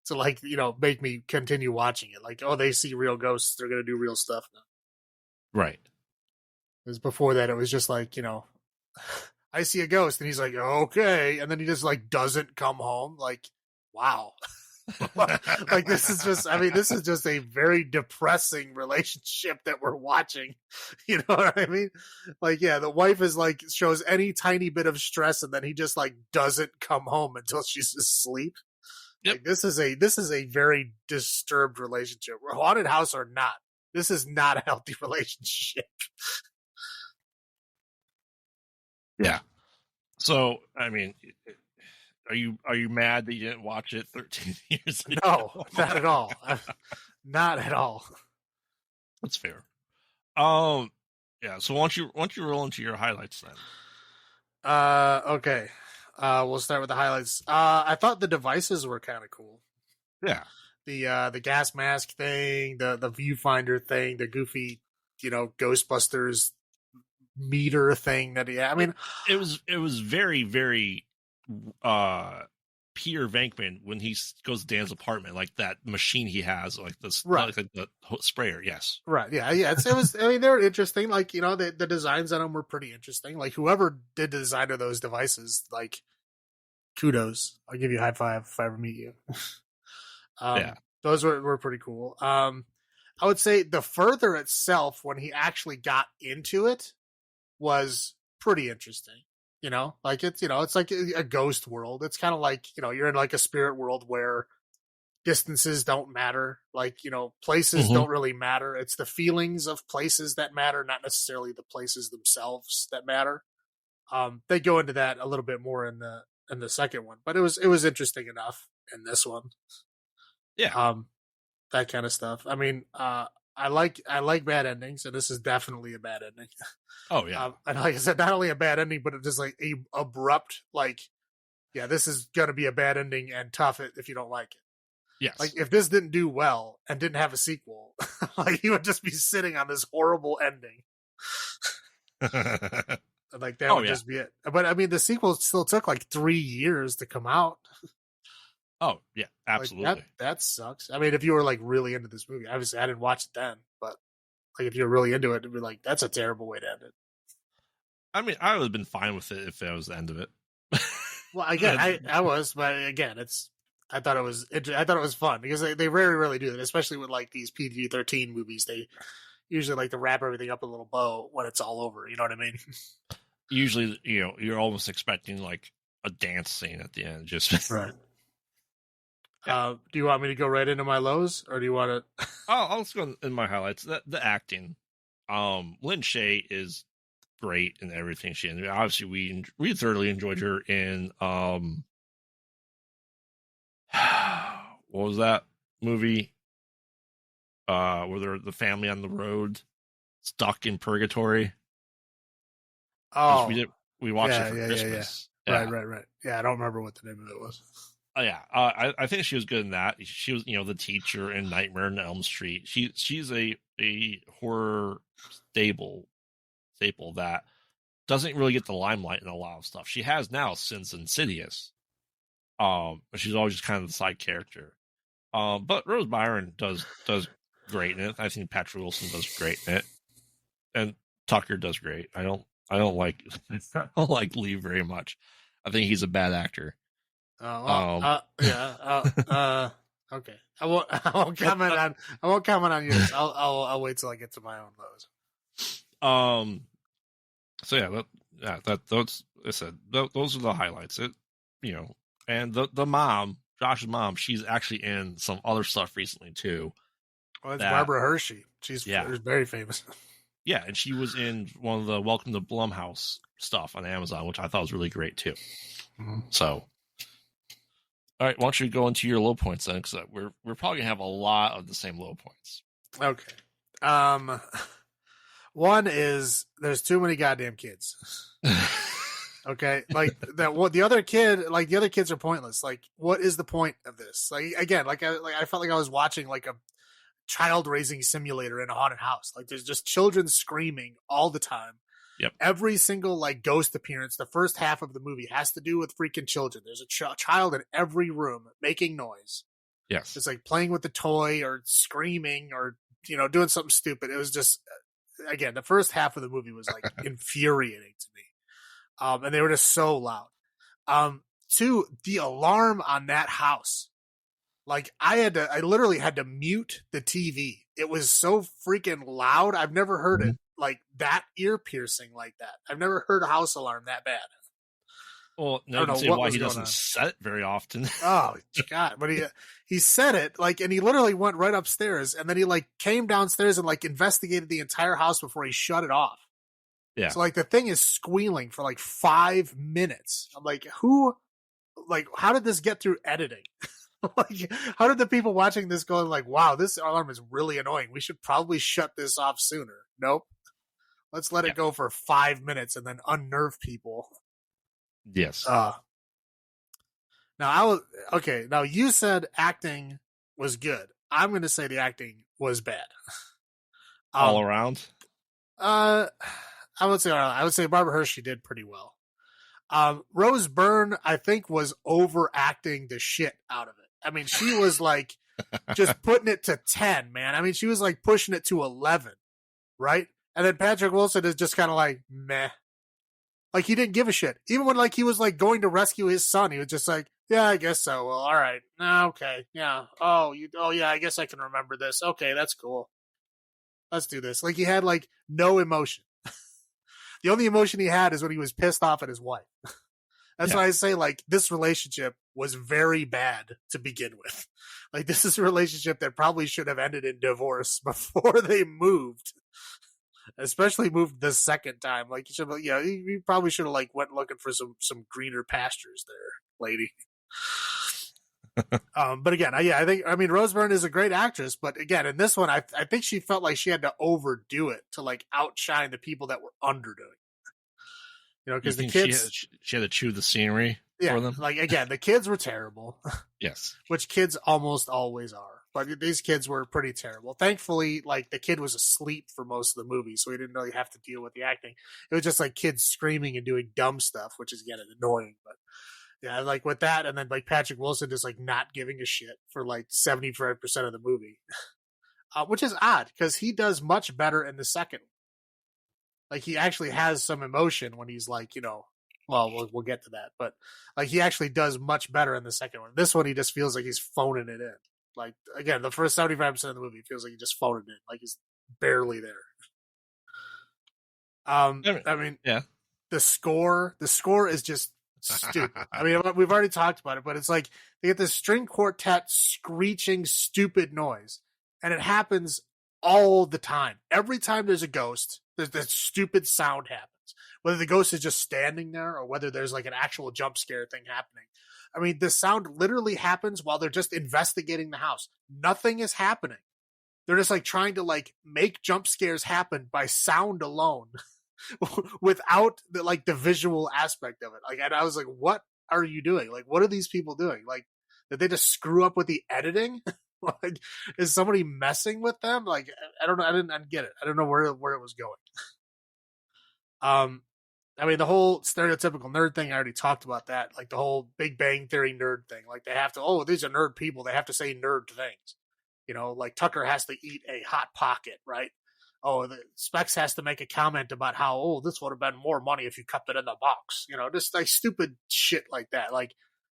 to like make me continue watching it. Like, oh, they see real ghosts, they're gonna do real stuff now. right. Because before that, it was just like, I see a ghost, and he's like, okay, and then he just like doesn't come home. Like, wow. Like, this is just a very depressing relationship that we're watching. You know what I mean? Like, yeah, the wife is like, shows any tiny bit of stress, and then he just like doesn't come home until she's asleep. Yep. Like, this is a very disturbed relationship. Haunted house or not, this is not a healthy relationship. Yeah. So, I mean, are you mad that you didn't watch it 13 years ago? No, not at all. Not at all. That's fair. Yeah. So why don't you roll into your highlights then? Okay. We'll start with the highlights. I thought the devices were kind of cool. Yeah. The gas mask thing, the viewfinder thing, the goofy, Ghostbusters meter thing that I mean, it was very, very Peter Venkman when he goes to Dan's apartment, like that machine he has, like this, right? Like the sprayer. Yes, right. Yeah, yeah. It was. I mean, they were interesting. Like, the designs on them were pretty interesting. Like, whoever did the design of those devices, like, kudos. I'll give you a high five if I ever meet you. Yeah. Those were pretty cool. I would say the further itself, when he actually got into it, was pretty interesting. Like, it's like a ghost world. It's kind of like, you're in like a spirit world where distances don't matter. Like, places don't really matter. It's the feelings of places that matter, not necessarily the places themselves that matter. They go into that a little bit more in the second one, but it was interesting enough in this one. Yeah. That kind of stuff. I mean, I like bad endings, and this is definitely a bad ending. Oh yeah. And like I said, not only a bad ending, but it's just like a abrupt, like, yeah, this is gonna be a bad ending and tough if you don't like it. Yes. Like, if this didn't do well and didn't have a sequel, like, you would just be sitting on this horrible ending. Like, that would just be it. But I mean, the sequel still took like 3 years to come out. Oh yeah, absolutely. Like, that sucks. I mean, if you were like really into this movie, obviously I didn't watch it then, but like, if you're really into it, it'd be like, that's a terrible way to end it. I mean, I would have been fine with it if that was the end of it. Well, again, I was, but again, I thought it was fun because they rarely really do that, especially with like these PG-13 movies. usually like to wrap everything up in a little bow when it's all over. You know what I mean? Usually, you're almost expecting like a dance scene at the end. Just right. Yeah. Do you want me to go right into my lows, or do you want to? I'll just go in my highlights. The acting. Lynn Shay is great in everything she did. Obviously, we thoroughly enjoyed her in what was that movie? Where they're the family on the road, stuck in purgatory. Oh, we watched it for Christmas. Yeah. Right. Yeah, I don't remember what the name of it was. Yeah, I think she was good in that. She was, the teacher in Nightmare on Elm Street. She's a horror staple that doesn't really get the limelight in a lot of stuff. She has now since Insidious. But she's always just kind of the side character. But Rose Byrne does great in it. I think Patrick Wilson does great in it, and Tucker does great. I don't like Lee very much. I think he's a bad actor. Yeah. Okay. I won't comment on. I won't comment on yours. I'll wait till I get to my own lows. So those I said those are the highlights. And the mom, Josh's mom, she's actually in some other stuff recently too. Well, it's Barbara Hershey. She's very famous. Yeah, and she was in one of the Welcome to Blumhouse stuff on Amazon, which I thought was really great too. Mm-hmm. So, all right, why don't you go into your low points then? Because we're probably gonna have a lot of the same low points. Okay. One is there's too many goddamn kids. Okay, like that. What the other kids are pointless. Like, what is the point of this? Like, again, I felt like I was watching like a child raising simulator in a haunted house. Like, there's just children screaming all the time. Yep. Every single like ghost appearance, the first half of the movie has to do with freaking children. There's a child in every room making noise. Yes, it's like playing with the toy or screaming or doing something stupid. It was just, again, the first half of the movie was like infuriating to me. And they were just so loud. Two, the alarm on that house. Like I literally had to mute the TV. It was so freaking loud. I've never heard it like that ear piercing like that. I've never heard a house alarm that bad. Well, no, I don't know why he doesn't set it very often. Oh God. But he said it like, and he literally went right upstairs and then he like came downstairs and like investigated the entire house before he shut it off. Yeah. So like the thing is squealing for like 5 minutes. I'm like, how did this get through editing? Like, how did the people watching this go like, wow, this alarm is really annoying. We should probably shut this off sooner. Nope. Let's let it go for 5 minutes and then unnerve people. Yes. Now you said acting was good. I'm going to say the acting was bad. All around? I would say Barbara Hershey did pretty well. Rose Byrne, I think, was overacting the shit out of it. I mean, she was like just putting it to 10, man. I mean, she was like pushing it to 11, right? And then Patrick Wilson is just kind of like, meh. Like, he didn't give a shit. Even when like he was like going to rescue his son, he was just like, yeah, I guess so. Well, all right. Okay. Yeah. Oh, yeah, I guess I can remember this. Okay, that's cool. Let's do this. Like, he had like no emotion. The only emotion he had is when he was pissed off at his wife. That's why I say, like, this relationship was very bad to begin with. Like, this is a relationship that probably should have ended in divorce before they moved. Especially moved the second time. Like, you probably should have, like, went looking for some greener pastures there, lady. But again, I mean, Rose Byrne is a great actress, but again, in this one, I think she felt like she had to overdo it to like outshine the people that were underdoing. Because the kids, she had to chew the scenery for them. Like, again, the kids were terrible. Yes, which kids almost always are, but these kids were pretty terrible. Thankfully, like the kid was asleep for most of the movie, so he didn't really have to deal with the acting. It was just like kids screaming and doing dumb stuff, which is again annoying, but. Yeah, like with that, and then like Patrick Wilson just like not giving a shit for like 75% of the movie, which is odd because he does much better in the second. Like he actually has some emotion when he's like, well, we'll get to that, but like he actually does much better in the second one. This one, he just feels like he's phoning it in. Like again, the first 75% of the movie feels like he just phoned it in. Like barely there. I mean, yeah. the score is just stupid. I mean, we've already talked about it, but it's like they get this string quartet screeching stupid noise, and it happens all the time. Every time there's a ghost, there's this stupid sound happens. Whether the ghost is just standing there or whether there's like an actual jump scare thing happening. I mean, the sound literally happens while they're just investigating the house. Nothing is happening. They're just like trying to like make jump scares happen by sound alone. Without the visual aspect of it. Like, and I was like, what are you doing? Like, what are these people doing? Like, did they just screw up with the editing? Like, is somebody messing with them? Like, I don't know. I didn't get it. I don't know where it was going. I mean, the whole stereotypical nerd thing, I already talked about that. Like the whole Big Bang Theory nerd thing. Like they have to, these are nerd people. They have to say nerd things. You know, like Tucker has to eat a Hot Pocket, right? The Specs has to make a comment about how, this would have been more money if you kept it in the box. You know, just like stupid shit like that. Like,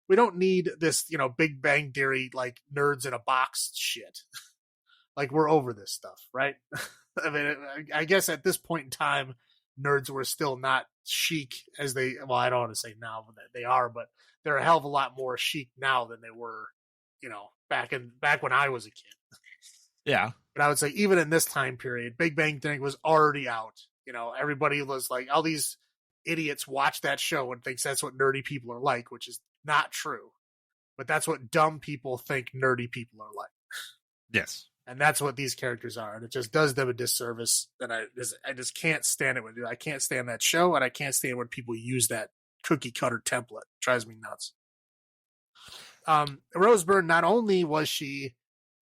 we don't need this, Big Bang Theory, like nerds in a box shit. Like, we're over this stuff, right? I mean, I guess at this point in time, nerds were still not chic as I don't want to say now that they are, but they're a hell of a lot more chic now than they were, back when I was a kid. Yeah. But I would say even in this time period, Big Bang Theory was already out. Everybody was like, all these idiots watch that show and thinks that's what nerdy people are like, which is not true. But that's what dumb people think nerdy people are like. Yes. And that's what these characters are. And it just does them a disservice. And I just can't stand it. I can't stand that show. And I can't stand when people use that cookie cutter template. It drives me nuts. Rose Byrne, not only was she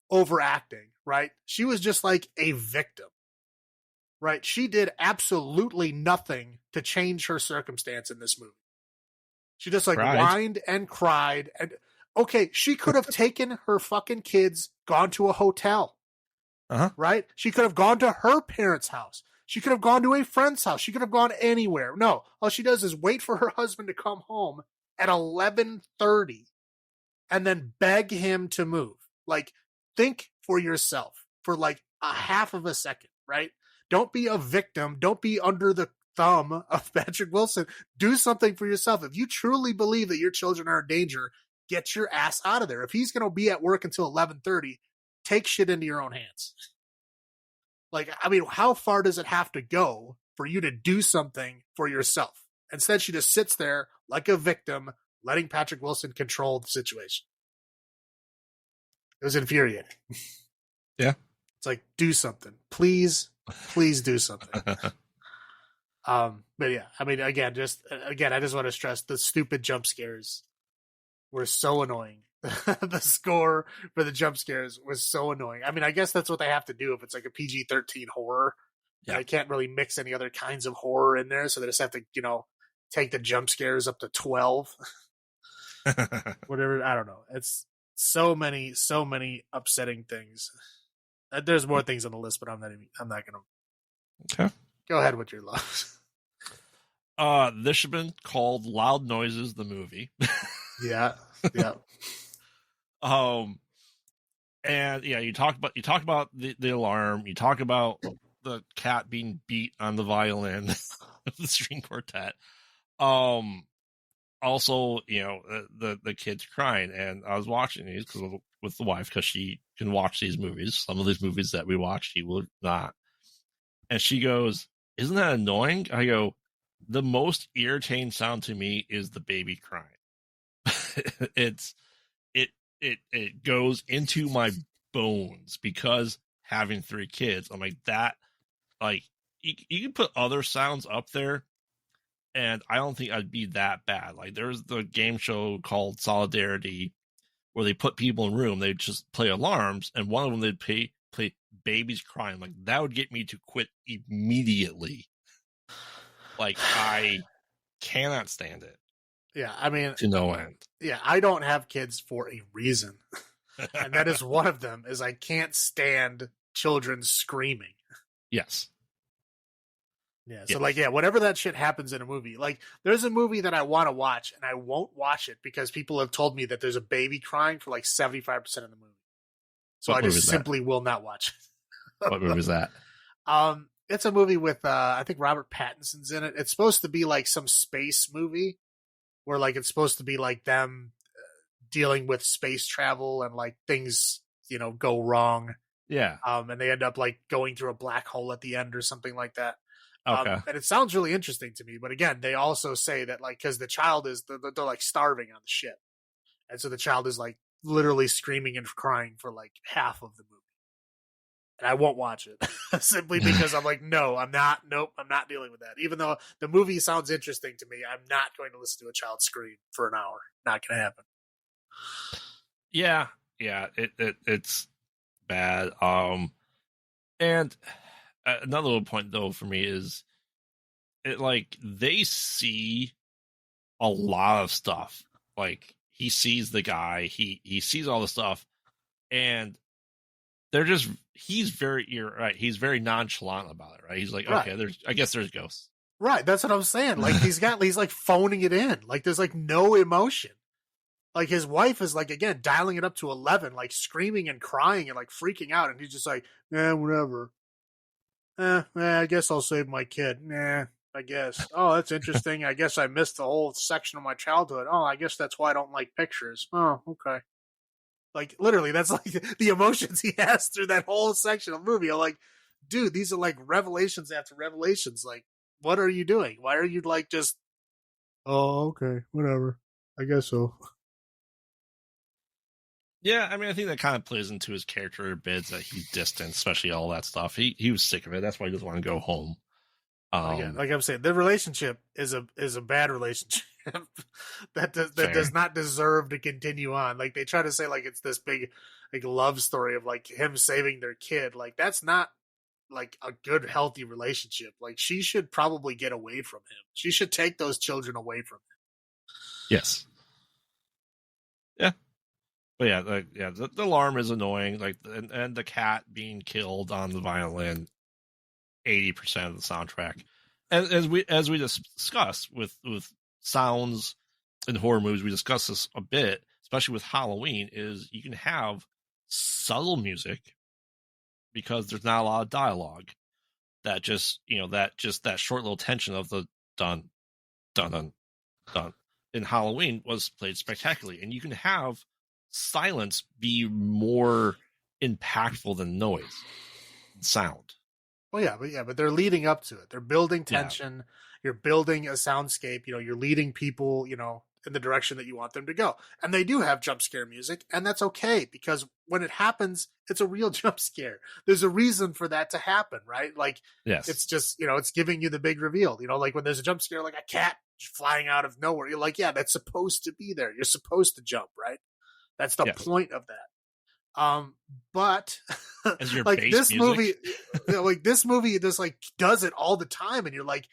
overacting, right? She was just like a victim, right? She did absolutely nothing to change her circumstance in this movie. She just like whined and cried. And okay, she could have taken her fucking kids, gone to a hotel, right? She could have gone to her parents' house. She could have gone to a friend's house. She could have gone anywhere. No, all she does is wait for her husband to come home at 11:30 and then beg him to move. Like, think for yourself for like a half of a second, right? Don't be a victim. Don't be under the thumb of Patrick Wilson. Do something for yourself. If you truly believe that your children are in danger, get your ass out of there. If he's going to be at work until 11:30, take shit into your own hands. Like, I mean, how far does it have to go for you to do something for yourself? Instead, she just sits there like a victim, letting Patrick Wilson control the situation. It was infuriating. Yeah. It's like, do something. Please do something. But yeah, I mean, again, I just want to stress the stupid jump scares were so annoying. The score for the jump scares was so annoying. I mean, I guess that's what they have to do if it's like a PG-13 horror. Yeah. They can't really mix any other kinds of horror in there, so they just have to, take the jump scares up to 12. Whatever, I don't know. It's so many upsetting things. There's more things on the list, but I'm not gonna. Okay. Go ahead with your loves. This should have been called Loud Noises, the movie. Yeah. And yeah, you talk about the alarm. You talk about the cat being beat on the violin, the string quartet. Also, the kids crying, and I was watching these with the wife because she can watch these movies. Some of these movies that we watch, she will not. And she goes, "Isn't that annoying?" I go, "The most irritating sound to me is the baby crying." It goes into my bones because having 3 kids, I'm like that. Like you can put other sounds up there, and I don't think I'd be that bad. Like there's the game show called Solidarity, where they put people in a room, they just play alarms, and one of them they'd play babies crying. Like that would get me to quit immediately. Like I cannot stand it. Yeah, I mean, to no end. Yeah, I don't have kids for a reason, and that is one of them. Is I can't stand children screaming. Yes. Yeah. So whenever that shit happens in a movie, like there's a movie that I want to watch and I won't watch it because people have told me that there's a baby crying for like 75% of the movie. So I just simply will not watch it. What movie is that? It's a movie with I think Robert Pattinson's in it. It's supposed to be like some space movie where like it's supposed to be like them dealing with space travel and like things, go wrong. Yeah. And they end up like going through a black hole at the end or something like that. Okay. And it sounds really interesting to me, but again, they also say that like, cause the child is, they're like starving on the ship. And so the child is like literally screaming and crying for like half of the movie. And I won't watch it simply because I'm like, nope, I'm not dealing with that. Even though the movie sounds interesting to me, I'm not going to listen to a child scream for an hour. Not going to happen. Yeah. It's bad. And another little point though for me is it like they see a lot of stuff. Like he sees the guy, he sees all the stuff, and he's very nonchalant about it, right? He's like, okay, I guess there's ghosts. Right, that's what I'm saying. Like he's like phoning it in. Like there's like no emotion. Like his wife is like again dialing it up to 11, like screaming and crying and like freaking out, and he's just like, whatever. I guess I'll save my kid. I guess. Oh, that's interesting. I guess I missed the whole section of my childhood. Oh, I guess that's why I don't like pictures. Oh, okay. Like literally, that's like the emotions he has through that whole section of the movie. I'm like, dude, these are like revelations after revelations. Like, what are you doing? Why are you like just? Oh, okay, whatever. I guess so. Yeah, I mean, I think that kind of plays into his character a bit, that he's distant, especially all that stuff. He was sick of it. That's why he doesn't want to go home. Again, like I'm saying, the relationship is a bad relationship that does not deserve to continue on. Like they try to say like it's this big like love story of like him saving their kid. Like that's not like a good healthy relationship. Like she should probably get away from him. She should take those children away from him. Yes. Yeah. But yeah, the alarm is annoying. Like, and the cat being killed on the violin, 80% of the soundtrack. And as we discussed with sounds in horror movies, we discussed this a bit, especially with Halloween. Is you can have subtle music because there's not a lot of dialogue. That just that short little tension of the dun dun dun dun in Halloween was played spectacularly, and you can have silence be more impactful than noise and sound. Well, but they're leading up to it. They're building tension. Yeah. You're building a soundscape. You're leading people, in the direction that you want them to go. And they do have jump scare music, and that's okay because when it happens, it's a real jump scare. There's a reason for that to happen, right? Like, yes. It's just, it's giving you the big reveal. Like when there's a jump scare, like a cat flying out of nowhere, you're like, yeah, that's supposed to be there. You're supposed to jump, right? That's the point of that. But like this movie, like this movie just like does it all the time, and you're like,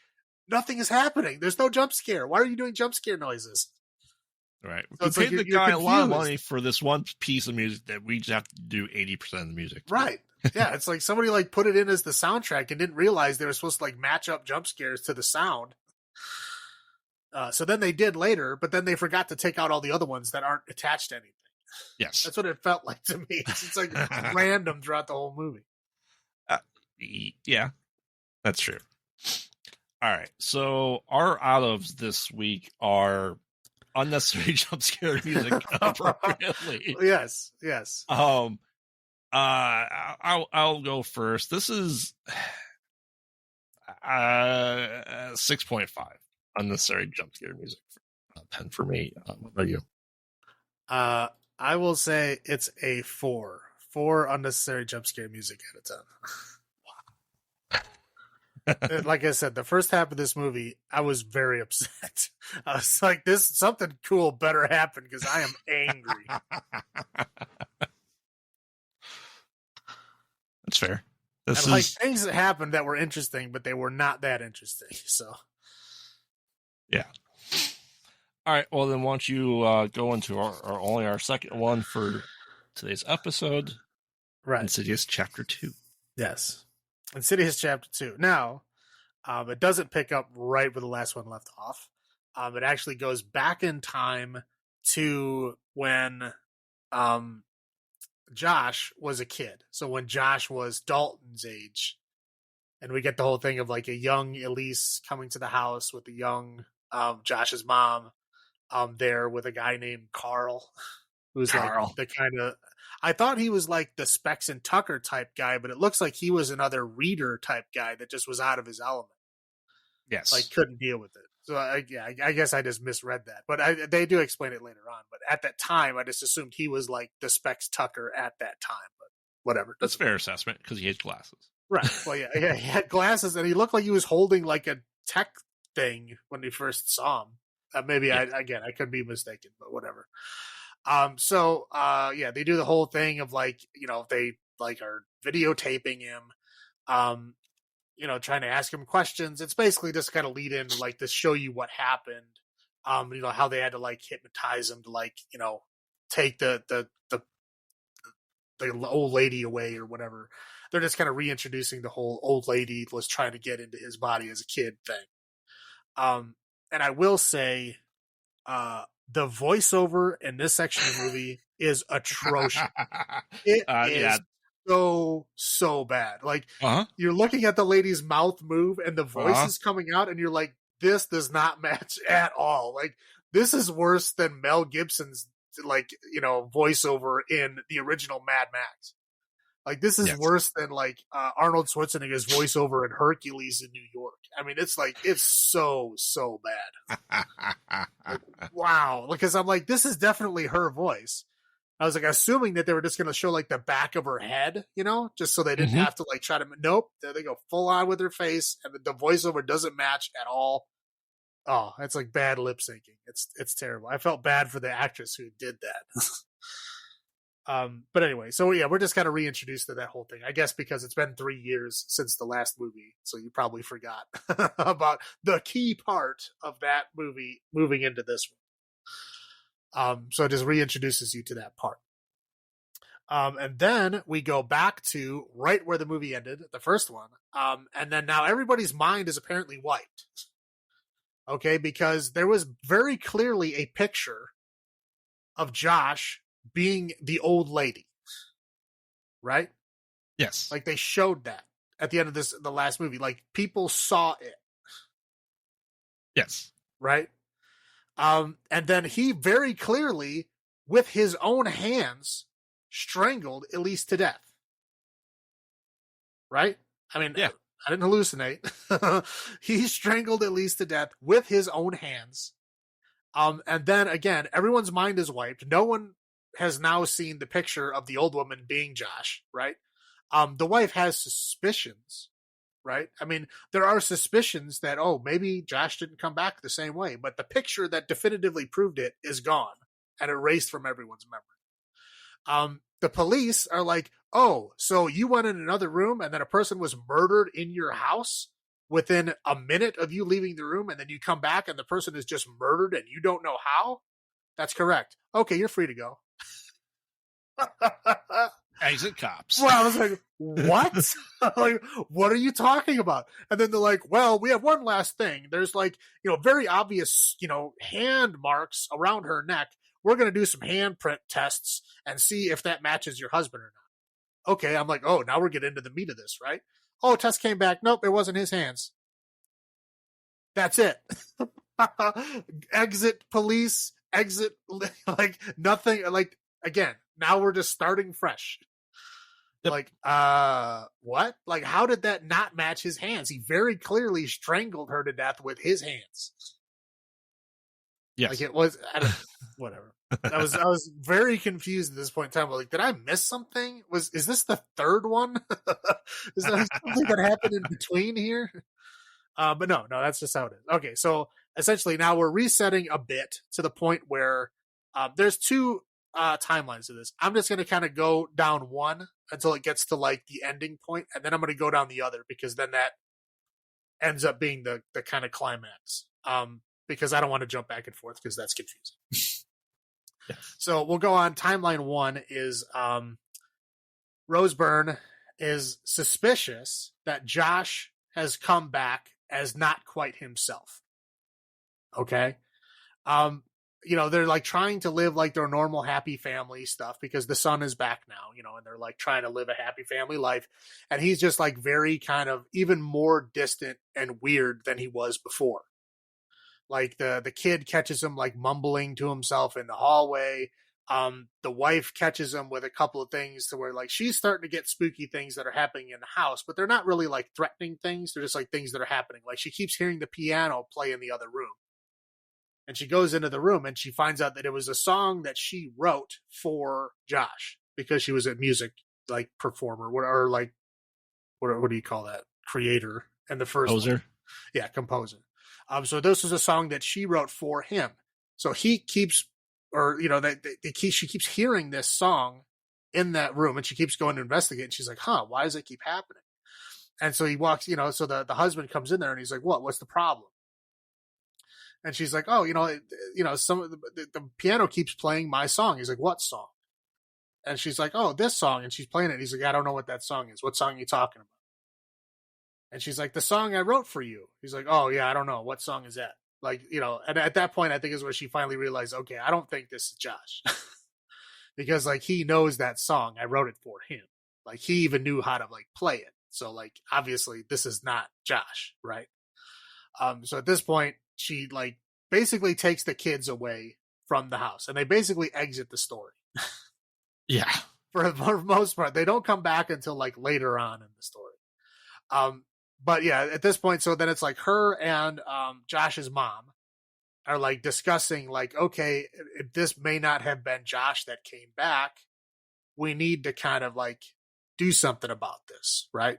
nothing is happening. There's no jump scare. Why are you doing jump scare noises? Right. So we paid the guy a lot of money for this one piece of music that we just have to do 80% of the music. Right. Yeah. It's like somebody like put it in as the soundtrack and didn't realize they were supposed to like match up jump scares to the sound. So then they did later, but then they forgot to take out all the other ones that aren't attached to anything. Yes. That's what it felt like to me. It's like random throughout the whole movie. Yeah, that's true. All right. So our out ofs this week are unnecessary jump scare music appropriately. Yes. I'll go first. This is 6.5 unnecessary jump scare music. 10 for me. What about you? I will say it's a 4. 4 unnecessary jump scare music out of 10. Like I said, the first half of this movie, I was very upset. I was like, something cool better happen because I am angry. That's fair. Things that happened that were interesting, but they were not that interesting. So, yeah. All right. Well, then why don't you go into our second one for today's episode? Right. Insidious Chapter 2. Yes. Insidious Chapter 2. Now, it doesn't pick up right where the last one left off. It actually goes back in time to when Josh was a kid. So when Josh was Dalton's age, And we get the whole thing of like a young Elise coming to the house with a young Josh's mom there with a guy named Carl, who's Carl. like the kind of, I thought he was like the Specs and Tucker type guy, but it looks like he was another reader type guy that just was out of his element. Yes. Like couldn't deal with it. So I guess I just misread that, but they do explain it later on. But at that time, I just assumed he was like the Specs Tucker at that time. But whatever, that's fair assessment because he had glasses. Right. Well, yeah, he had glasses, and he looked like he was holding like a tech thing when we first saw him. Maybe I could be mistaken, but whatever. So they do the whole thing of like, they like are videotaping him, trying to ask him questions. It's basically just kind of lead into like to show you what happened. How they had to like hypnotize him to like, take the old lady away or whatever. They're just kind of reintroducing the whole old lady was trying to get into his body as a kid thing. And I will say, the voiceover in this section of the movie is atrocious. It is so bad. Like you're looking at the lady's mouth move and the voice is coming out and you're like, this does not match at all. Like this is worse than Mel Gibson's voiceover in the original Mad Max. Like this is worse than like Arnold Schwarzenegger's voiceover in Hercules in New York. I mean, it's so bad. Like, wow. Because I'm like, this is definitely her voice. I was like assuming that they were just going to show like the back of her head, just so they didn't have to like try to. Nope, they go full on with her face, and the voiceover doesn't match at all. Oh, it's like bad lip syncing. It's terrible. I felt bad for the actress who did that. But anyway, so yeah, we're just kind of reintroduced to that whole thing, I guess, because it's been 3 years since the last movie, so you probably forgot about the key part of that movie moving into this one. So it just reintroduces you to that part. And then we go back to right where the movie ended, the first one. And then now everybody's mind is apparently wiped. Okay, because there was very clearly a picture of Josh being the old lady, right? Yes. Like they showed that at the end of the last movie. Like people saw it. Yes. Right? And then he very clearly, with his own hands, strangled Elise to death. Right? I mean, yeah. I didn't hallucinate. He strangled Elise to death with his own hands. And then again, everyone's mind is wiped. No one has now seen the picture of the old woman being Josh, right? The wife has suspicions, right? I mean, there are suspicions that, maybe Josh didn't come back the same way, but the picture that definitively proved it is gone and erased from everyone's memory. The police are like, so you went in another room and then a person was murdered in your house within a minute of you leaving the room, and then you come back and the person is just murdered and you don't know how? That's correct. Okay, you're free to go. Exit cops. Well, I was like, what? Like, what are you talking about? And then they're like, well, we have one last thing. There's like, very obvious, hand marks around her neck. We're going to do some handprint tests and see if that matches your husband or not. Okay, I'm like, now we're getting into the meat of this, right? Test came back. Nope, it wasn't his hands. That's it. Exit police, exit, like nothing. Like, again, now we're just starting fresh. Yep. Like, what? Like, how did that not match his hands? He very clearly strangled her to death with his hands. Yes. Like it was, whatever. I was very confused at this point in time. Like, did I miss something? Is this the third one? Is there something that happened in between here? But no, that's just how it is. Okay, so essentially now we're resetting a bit to the point where there's two timelines to this. I'm just going to kind of go down one until it gets to like the ending point, and then I'm going to go down the other because then that ends up being the kind of climax. Because I don't want to jump back and forth because that's confusing. Yeah. So we'll go on. Timeline one is Rose Byrne is suspicious that Josh has come back as not quite himself. Okay. they're like trying to live like their normal happy family stuff because the son is back now, and they're like trying to live a happy family life. And he's just like very kind of even more distant and weird than he was before. Like the kid catches him like mumbling to himself in the hallway. The wife catches him with a couple of things to where like she's starting to get spooky things that are happening in the house, but they're not really like threatening things. They're just like things that are happening. Like she keeps hearing the piano play in the other room. And she goes into the room and she finds out that it was a song that she wrote for Josh because she was a music like performer or like, what do you call that? Creator. And the first Composer. one. Yeah, composer. So this was a song that she wrote for him. So he keeps, or, she keeps hearing this song in that room and she keeps going to investigate. And she's like, why does it keep happening? And so he walks, so the husband comes in there and he's like, what's the problem? And she's like, some of the piano keeps playing my song. He's like, what song? And she's like, oh, this song. And she's playing it. He's like, I don't know what that song is. What song are you talking about? And she's like, the song I wrote for you. He's like, oh yeah, I don't know. What song is that? Like, and at that point, I think is where she finally realized, okay, I don't think this is Josh. Because like, he knows that song. I wrote it for him. Like he even knew how to like play it. So like, obviously this is not Josh. Right. So at this point, she like basically takes the kids away from the house and they basically exit the story. Yeah. For the most part, they don't come back until like later on in the story. But yeah, at this point, so then it's like her and Josh's mom are like discussing like, okay, if this may not have been Josh that came back, we need to kind of like do something about this, right?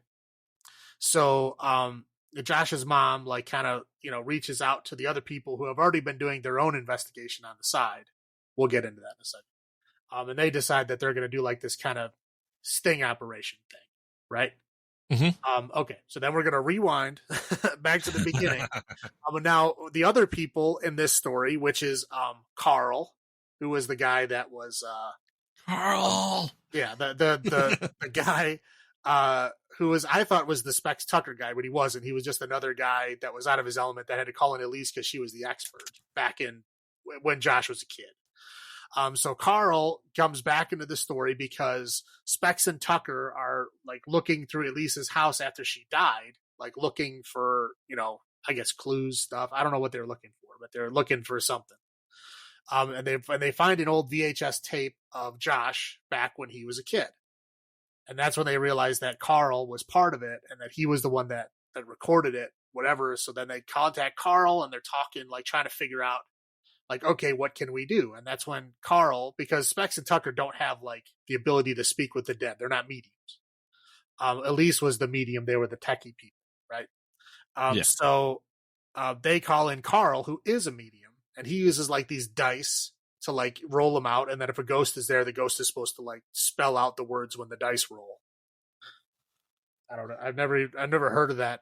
So Josh's mom like kind of, reaches out to the other people who have already been doing their own investigation on the side. We'll get into that in a second. And they decide that they're going to do like this kind of sting operation thing, right? Mm-hmm. Okay, so then we're going to rewind back to the beginning. Now, the other people in this story, which is Carl, who was the guy that was Carl. Yeah, the guy who was, I thought was the Specs Tucker guy, but he wasn't. He was just another guy that was out of his element that had to call in Elise because she was the expert back in when Josh was a kid. So Carl comes back into the story because Specs and Tucker are like looking through Elise's house after she died, like looking for, I guess clues, stuff. I don't know what they're looking for, but they're looking for something. And they find an old VHS tape of Josh back when he was a kid. And that's when they realize that Carl was part of it and that he was the one that recorded it, whatever. So then they contact Carl and they're talking, like trying to figure out like, okay, what can we do? And that's when Carl, because Specs and Tucker don't have like the ability to speak with the dead. They're not mediums. Elise was the medium. They were the techie people, right? Yeah. So they call in Carl, who is a medium, and he uses like these dice to like roll them out. And then if a ghost is there, the ghost is supposed to like spell out the words when the dice roll. I don't know. I've never heard of that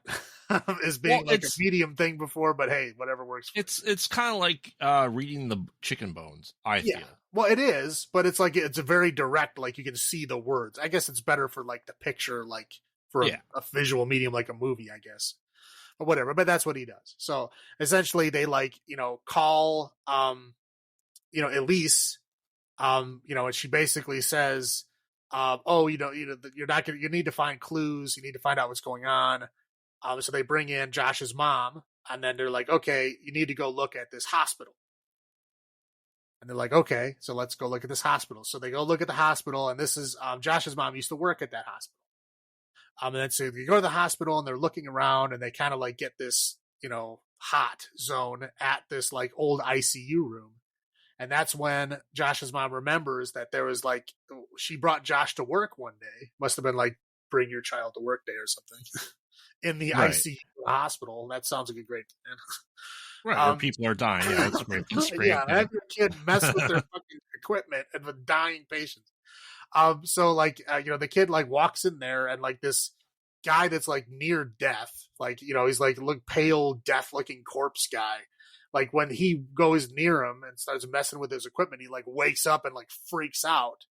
as being like a medium thing before, but hey, whatever works. It's kind of like reading the chicken bones. I feel. Well, it is, but it's like it's a very direct. Like you can see the words. I guess it's better for like the picture, like for a visual medium, like a movie, I guess, or whatever. But that's what he does. So essentially, they like call Elise, and she basically says. You're not gonna. You need to find clues. You need to find out what's going on. So they bring in Josh's mom, and then they're like, "Okay, you need to go look at this hospital." And they're like, "Okay, so let's go look at this hospital." So they go look at the hospital, and this is Josh's mom used to work at that hospital. And then so they go to the hospital, and they're looking around, and they kind of like get this, hot zone at this like old ICU room. And that's when Josh's mom remembers that there was like, she brought Josh to work one day. Must have been like, bring your child to work day or something in the ICU hospital. That sounds like a great plan. Right, where people are dying. Yeah, that's great. That's great. Yeah, have your kid mess with their fucking equipment and with dying patients. So like, the kid like walks in there and like this guy that's like near death, like, he's like look pale, death looking corpse guy. Like when he goes near him and starts messing with his equipment, he like wakes up and like freaks out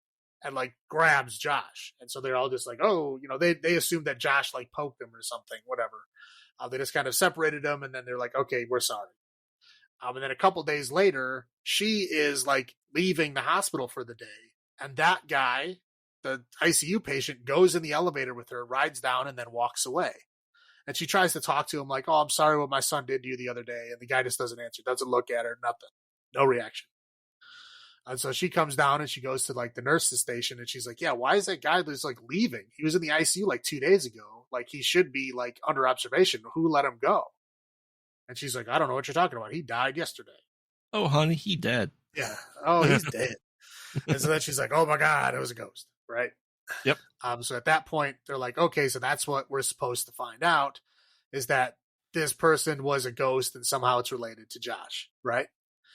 and like grabs Josh. And so they're all just like, oh, they assume that Josh like poked him or something, whatever. They just kind of separated them and then they're like, okay, we're sorry. And then a couple days later, she is like leaving the hospital for the day. And that guy, the ICU patient, goes in the elevator with her, rides down, and then walks away. And she tries to talk to him like, oh, I'm sorry what my son did to you the other day. And the guy just doesn't answer, doesn't look at her, nothing. No reaction. And so she comes down and she goes to like the nurse's station and she's like, yeah, why is that guy just like leaving? He was in the ICU like 2 days ago. Like he should be like under observation. Who let him go? And she's like, I don't know what you're talking about. He died yesterday. Oh, honey, he dead. Yeah. Oh, he's dead. And so then she's like, oh my God, it was a ghost. Right. Yep. So at that point, they're like, okay, so that's what we're supposed to find out, is that this person was a ghost and somehow it's related to Josh. Right.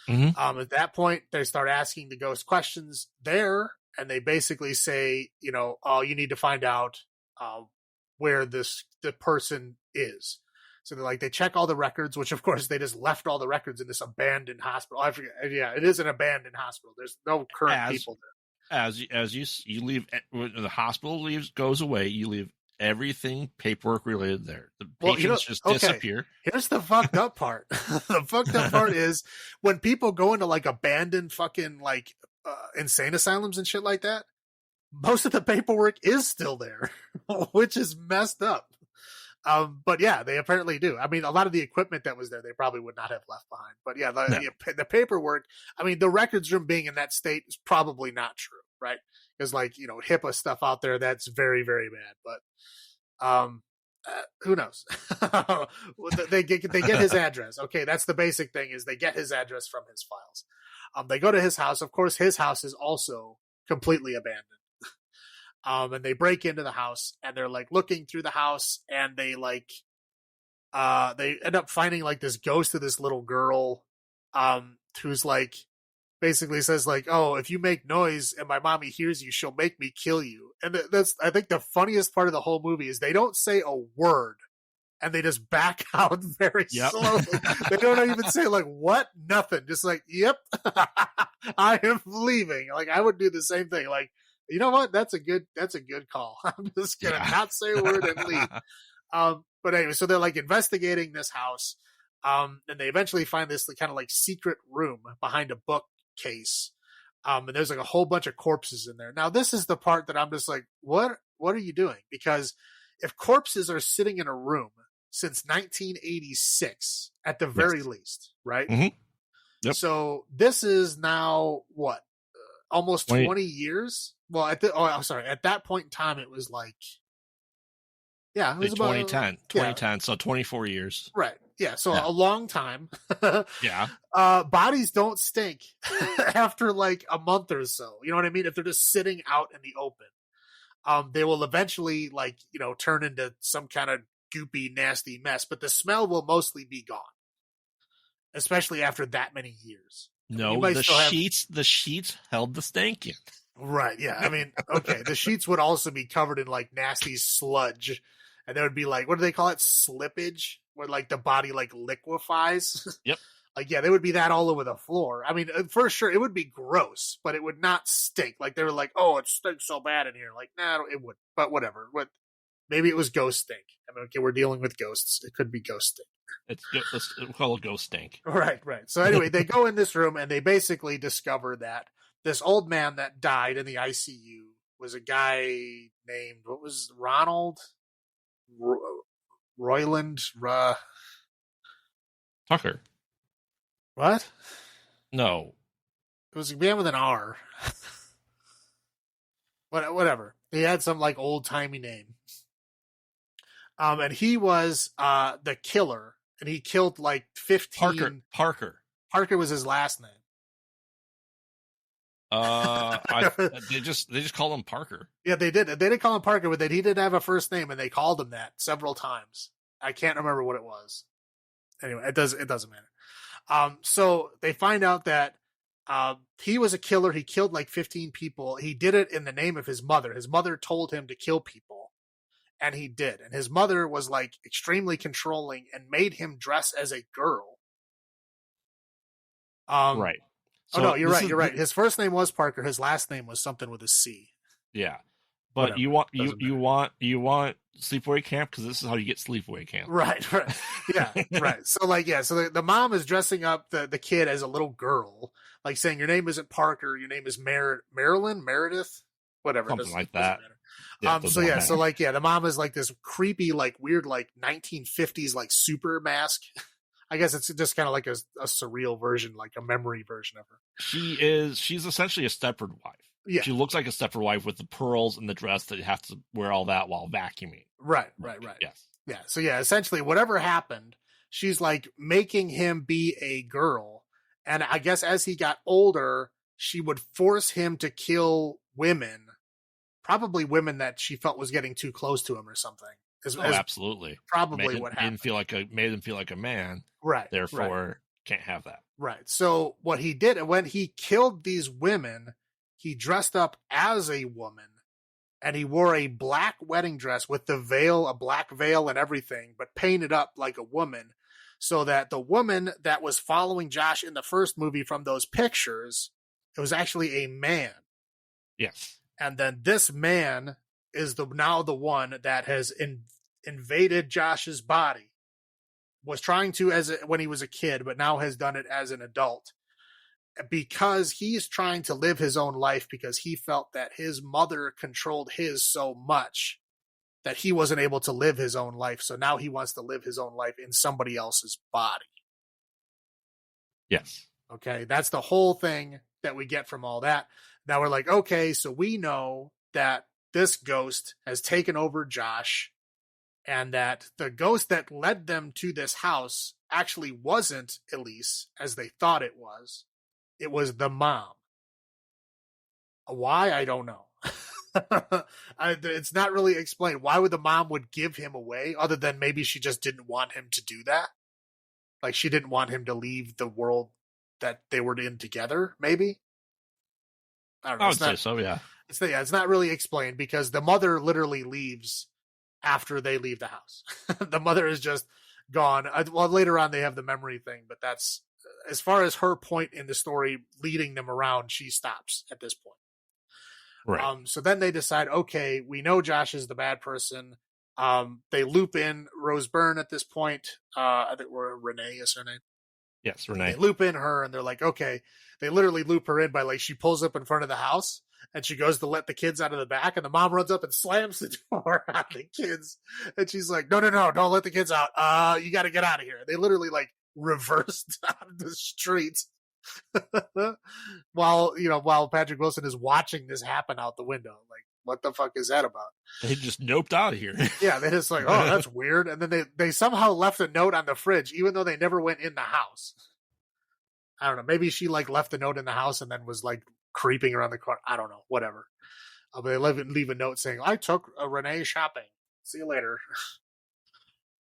Mm-hmm. At that point, they start asking the ghost questions there, and they basically say, you know, oh, you need to find out where the person is. So they're like, they check all the records, which of course they just left all the records in this abandoned hospital. I forget. Yeah, it is an abandoned hospital. There's no current people there. As you leave, when the hospital goes away, you leave everything paperwork related there. The patients just disappear. Here's the fucked up part. The fucked up part is when people go into like abandoned fucking like insane asylums and shit like that, most of the paperwork is still there, which is messed up. But yeah, they apparently do. I mean, a lot of the equipment that was there, they probably would not have left behind. But yeah, the paperwork, I mean, the records room being in that state is probably not true, right? Because like, you know, HIPAA stuff out there, that's very, very bad. But who knows? they get his address. Okay, that's the basic thing, is they get his address from his files. They go to his house. Of course, his house is also completely abandoned. And they break into the house and they're like looking through the house, and they like they end up finding like this ghost of this little girl who's like basically says like, oh, if you make noise and my mommy hears you, she'll make me kill you. And that's, I think, the funniest part of the whole movie is they don't say a word and they just back out very slowly. They don't even say like what, nothing, just like, yep, I am leaving. Like I would do the same thing. Like, you know what? That's a good call. I'm just gonna not say a word and leave. But anyway, so they're like investigating this house, and they eventually find this kind of like secret room behind a bookcase. And there's like a whole bunch of corpses in there. Now, this is the part that I'm just like, what are you doing? Because if corpses are sitting in a room since 1986 at the very least, right? Mm-hmm. Yep. So this is now what? Almost 20 years. Well, at that point in time, it was like, yeah, it was about 2010, so 24 years. Right. Yeah. So a long time. Yeah. Bodies don't stink after like a month or so. You know what I mean? If they're just sitting out in the open, they will eventually like, you know, turn into some kind of goopy, nasty mess, but the smell will mostly be gone, especially after that many years. No, the sheets held the stank in. Right, yeah. I mean, okay, the sheets would also be covered in like nasty sludge, and there would be like, what do they call it? Slippage, where like the body like liquefies. Yep. Like, yeah, there would be that all over the floor. I mean, for sure, it would be gross, but it would not stink. Like they were like, oh, it stinks so bad in here. Like, nah, it would. But whatever. Maybe it was ghost stink. I mean, okay, we're dealing with ghosts. It could be ghost stink. Let's call it ghost stink. Right. So anyway, they go in this room and they basically discover that this old man that died in the ICU was a guy named, what was Ronald? Royland? Tucker. What? No. It was a man with an R. Whatever. He had some like old timey name. And he was the killer. And he killed like 15. Parker. Parker was his last name. They just called him Parker. Yeah, they did. They didn't call him Parker, but he didn't have a first name, and they called him that several times. I can't remember what it was. Anyway, it doesn't matter. So they find out that he was a killer. He killed like 15 people. He did it in the name of his mother. His mother told him to kill people, and he did. And his mother was like extremely controlling and made him dress as a girl. Right. So no, you're right. His first name was Parker. His last name was something with a C. Yeah. But Whatever. you want sleepaway camp because this is how you get sleepaway camp. Right. Yeah, right. So so the mom is dressing up the kid as a little girl, like saying your name isn't Parker, your name is Marilyn, Meredith, whatever. Something like that. Yeah, the mom is like this creepy, like weird, like 1950s, like super mask. I guess it's just kind of like a surreal version, like a memory version of her. She's essentially a Stepford wife. Yeah. She looks like a Stepford wife with the pearls and the dress that you have to wear all that while vacuuming. Right. Yes. Yeah. So essentially whatever happened, she's like making him be a girl. And I guess as he got older, she would force him to kill women, probably women that she felt was getting too close to him or something. Absolutely. Probably what happened. Made him feel like a man. Right. Therefore, can't have that. Right. So what he did, when he killed these women, he dressed up as a woman and he wore a black wedding dress with the veil, a black veil and everything, but painted up like a woman, so that the woman that was following Josh in the first movie from those pictures, it was actually a man. Yes. And then this man is now the one that has invaded Josh's body. Was trying to when he was a kid, but now has done it as an adult. Because he's trying to live his own life because he felt that his mother controlled his so much that he wasn't able to live his own life. So now he wants to live his own life in somebody else's body. Yes. Okay. That's the whole thing that we get from all that. Now we're like, okay, so we know that this ghost has taken over Josh and that the ghost that led them to this house actually wasn't Elise as they thought it was. It was the mom. Why? I don't know. It's not really explained. Why would the mom would give him away other than maybe she just didn't want him to do that? Like she didn't want him to leave the world that they were in together, maybe? I don't know. I would say so, yeah. It's not really explained because the mother literally leaves after they leave the house. The mother is just gone. Well, later on they have the memory thing, but that's as far as her point in the story leading them around, she stops at this point. Right. So then they decide, okay, we know Josh is the bad person. They loop in Rose Byrne at this point. I think Renee is her name. Yes, Renee. They loop in her and they're like, okay, they literally loop her in by like, she pulls up in front of the house and she goes to let the kids out of the back and the mom runs up and slams the door on the kids. And she's like, no, don't let the kids out. You got to get out of here. They literally like reversed out of the street while Patrick Wilson is watching this happen out the window. Like, what the fuck is that about? They just noped out of here. Yeah, they just like, oh, that's weird. And then they somehow left a note on the fridge, even though they never went in the house. I don't know. Maybe she like left a note in the house and then was like creeping around the car. I don't know. Whatever. But they leave a note saying, I took Renee shopping. See you later.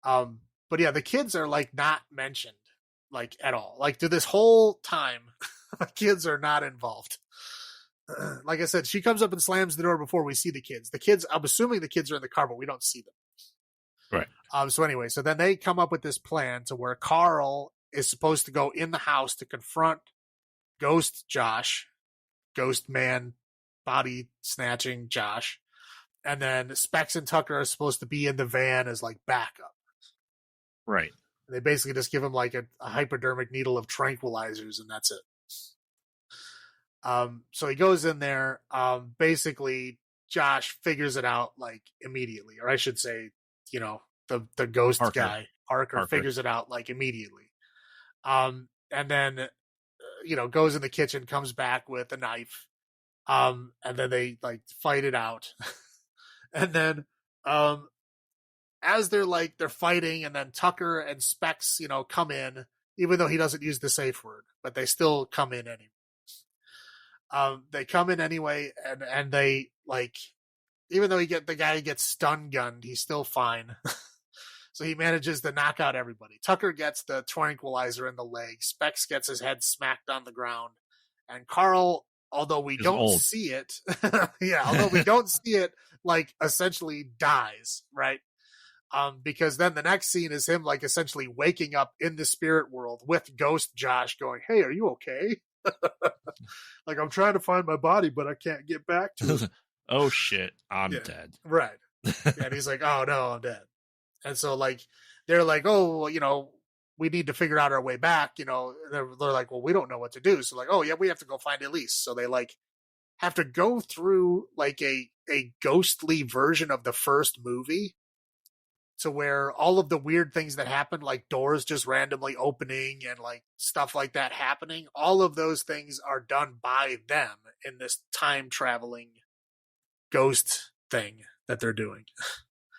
But yeah, the kids are like not mentioned like at all. Like through this whole time, the kids are not involved. Like I said, she comes up and slams the door before we see the kids. I'm assuming the kids are in the car, but we don't see them. Right. So anyway, so then they come up with this plan to where Carl is supposed to go in the house to confront Ghost Josh, Ghost Man, body snatching Josh. And then Specs and Tucker are supposed to be in the van as like backup. Right. They basically just give him like a hypodermic needle of tranquilizers and that's it. So he goes in there. Basically Josh figures it out like immediately, or I should say, the ghost Parker. guy, Parker figures it out like immediately. And then, goes in the kitchen, comes back with a knife. And then they like fight it out. And then, as they're fighting, and then Tucker and Specs, come in, even though he doesn't use the safe word, but they still come in anyway. They come in anyway, and they like, even though the guy gets stun gunned, he's still fine. So he manages to knock out everybody. Tucker gets the tranquilizer in the leg. Specs gets his head smacked on the ground, and Carl, although we don't see it, like essentially dies, right? Because then the next scene is him like essentially waking up in the spirit world with Ghost Josh going, "Hey, are you okay?" Like, I'm trying to find my body, but I can't get back to it. oh shit, I'm Yeah. dead. Right. And he's like, oh no, I'm dead. And so like they're like, oh, well, we need to figure out our way back. They're like, well, we don't know what to do. So like, oh yeah, we have to go find Elise. So they like have to go through like a ghostly version of the first movie, to where all of the weird things that happen, like doors just randomly opening and like stuff like that happening, all of those things are done by them in this time traveling ghost thing that they're doing.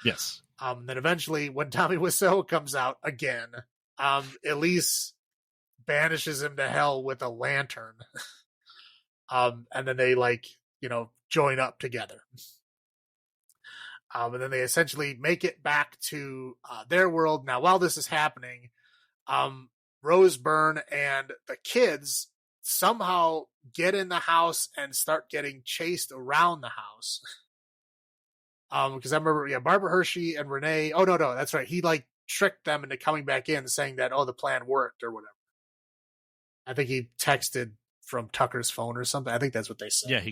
Yes. Then eventually, when Tommy Wiseau comes out again, Elise banishes him to hell with a lantern. And then they join up together. And then they essentially make it back to their world. Now, while this is happening, Rose Byrne and the kids somehow get in the house and start getting chased around the house. Because I remember, Barbara Hershey and Renee. Oh no, that's right. He like tricked them into coming back in, saying that the plan worked or whatever. I think he texted from Tucker's phone or something. I think that's what they said. Yeah, they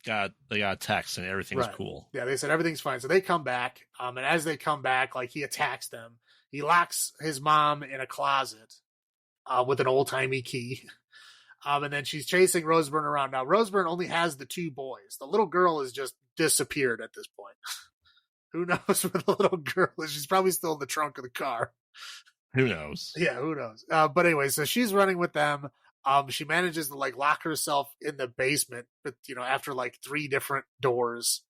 got a text and everything's Right. cool. Yeah, they said everything's fine. So they come back, and as they come back, like he attacks them. He locks his mom in a closet with an old timey key. And then she's chasing Rose Byrne around. Now, Rose Byrne only has the two boys. The little girl has just disappeared at this point. Who knows where the little girl is? She's probably still in the trunk of the car. Who knows? Yeah, who knows? But anyway, so she's running with them. She manages to like lock herself in the basement, but after like 3 different doors.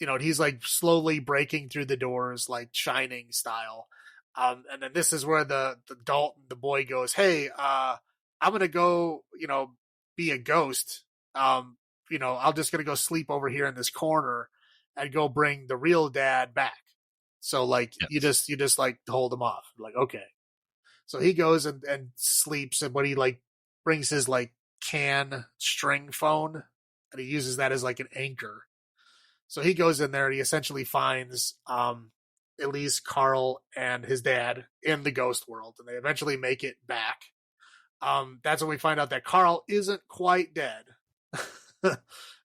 He's like slowly breaking through the doors, like Shining style. And then this is where the Dalton, the boy, goes, "Hey, I'm gonna go, be a ghost. I'm just gonna go sleep over here in this corner and go bring the real dad back. So like yes. you just like hold him off. Like, okay." So he goes and sleeps, and when he like brings his like can string phone, and he uses that as like an anchor. So he goes in there and he essentially finds Elise, Carl, and his dad in the ghost world, and they eventually make it back. That's when we find out that Carl isn't quite dead.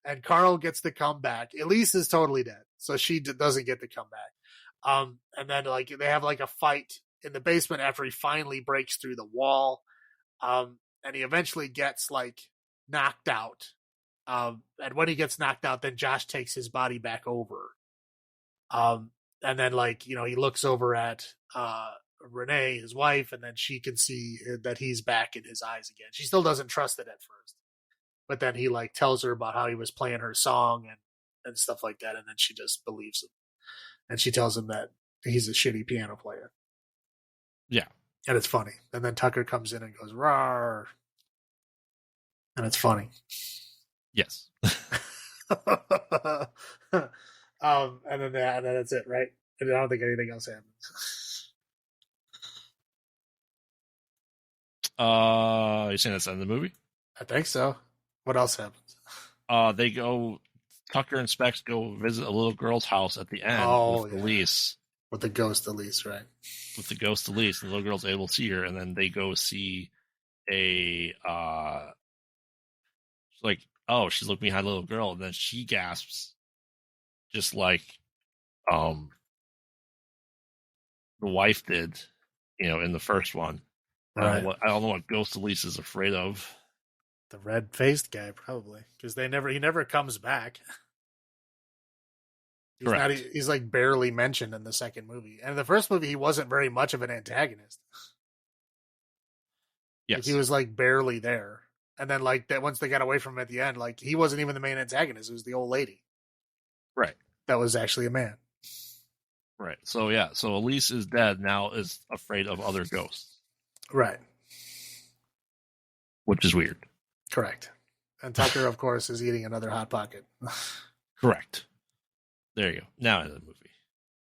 And Carl gets to come back. Elise is totally dead, so she doesn't get to come back. And then like they have like a fight in the basement after he finally breaks through the wall. And he eventually gets like knocked out. And when he gets knocked out, then Josh takes his body back over. And then like, he looks over at Renee, his wife, and then she can see that he's back in his eyes again. She still doesn't trust it at first, but then he like tells her about how he was playing her song and stuff like that. And then she just believes him. And she tells him that he's a shitty piano player. Yeah. And it's funny. And then Tucker comes in and goes, "Rawr." And it's funny. Yes. And then that's it, right? I don't think anything else happens. You're saying that's the end of the movie? I think so. What else happens? They go. Tucker and Specs go visit a little girl's house at the end with Elise. With the ghost Elise, right? With the ghost Elise, and the little girl's able to see her, and then they go see like, oh, she's looking behind the little girl, and then she gasps, just like the wife did, in the first one. Right. I don't know what Ghost Elise is afraid of. The red-faced guy, probably, because he never comes back. He's like barely mentioned in the second movie, and in the first movie he wasn't very much of an antagonist. Yes, like, he was like barely there. And then like that, once they got away from him at the end, like he wasn't even the main antagonist. It was the old lady. Right. That was actually a man. Right. So yeah. So Elise is dead now, is afraid of other ghosts. Right. Which is weird. Correct. And Tucker, of course, is eating another Hot Pocket. Correct. There you go. Now into the movie.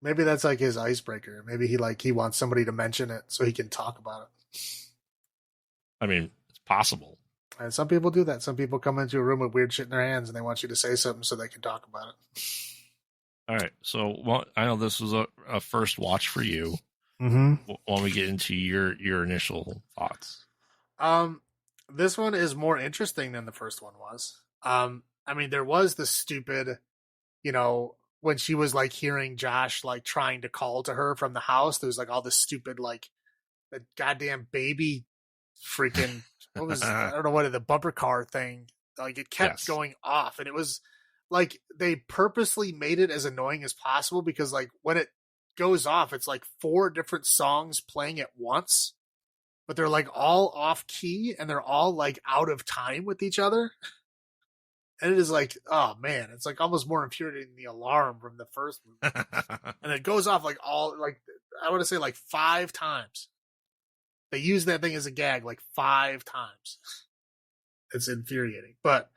Maybe that's like his icebreaker. Maybe he wants somebody to mention it so he can talk about it. I mean, it's possible. And some people do that. Some people come into a room with weird shit in their hands and they want you to say something so they can talk about it. All right. So I know this was a first watch for you. Mm-hmm. When we get into your initial thoughts. This one is more interesting than the first one was. I mean, there was the stupid, when she was like hearing Josh like trying to call to her from the house, there was like all this stupid like the goddamn baby freaking what was I don't know what the bumper car thing, like it kept Yes. going off, and it was like they purposely made it as annoying as possible because like when it goes off it's like four different songs playing at once, but they're like all off key and they're all like out of time with each other. And it is like, oh man, it's like almost more infuriating than the alarm from the first movie. And it goes off like all like I want to say like 5 times. They use that thing as a gag like 5 times. It's infuriating. But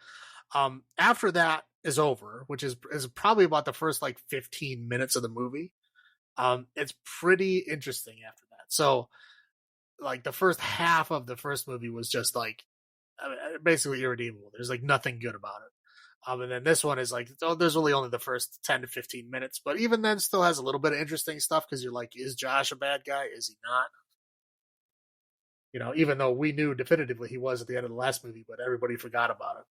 after that is over, which is probably about the first like 15 minutes of the movie, it's pretty interesting after that. So like the first half of the first movie was just like basically irredeemable. There's like nothing good about it. And then this one is like, there's really only the first 10 to 15 minutes, but even then still has a little bit of interesting stuff because you're like, is Josh a bad guy? Is he not? Even though we knew definitively he was at the end of the last movie, but everybody forgot about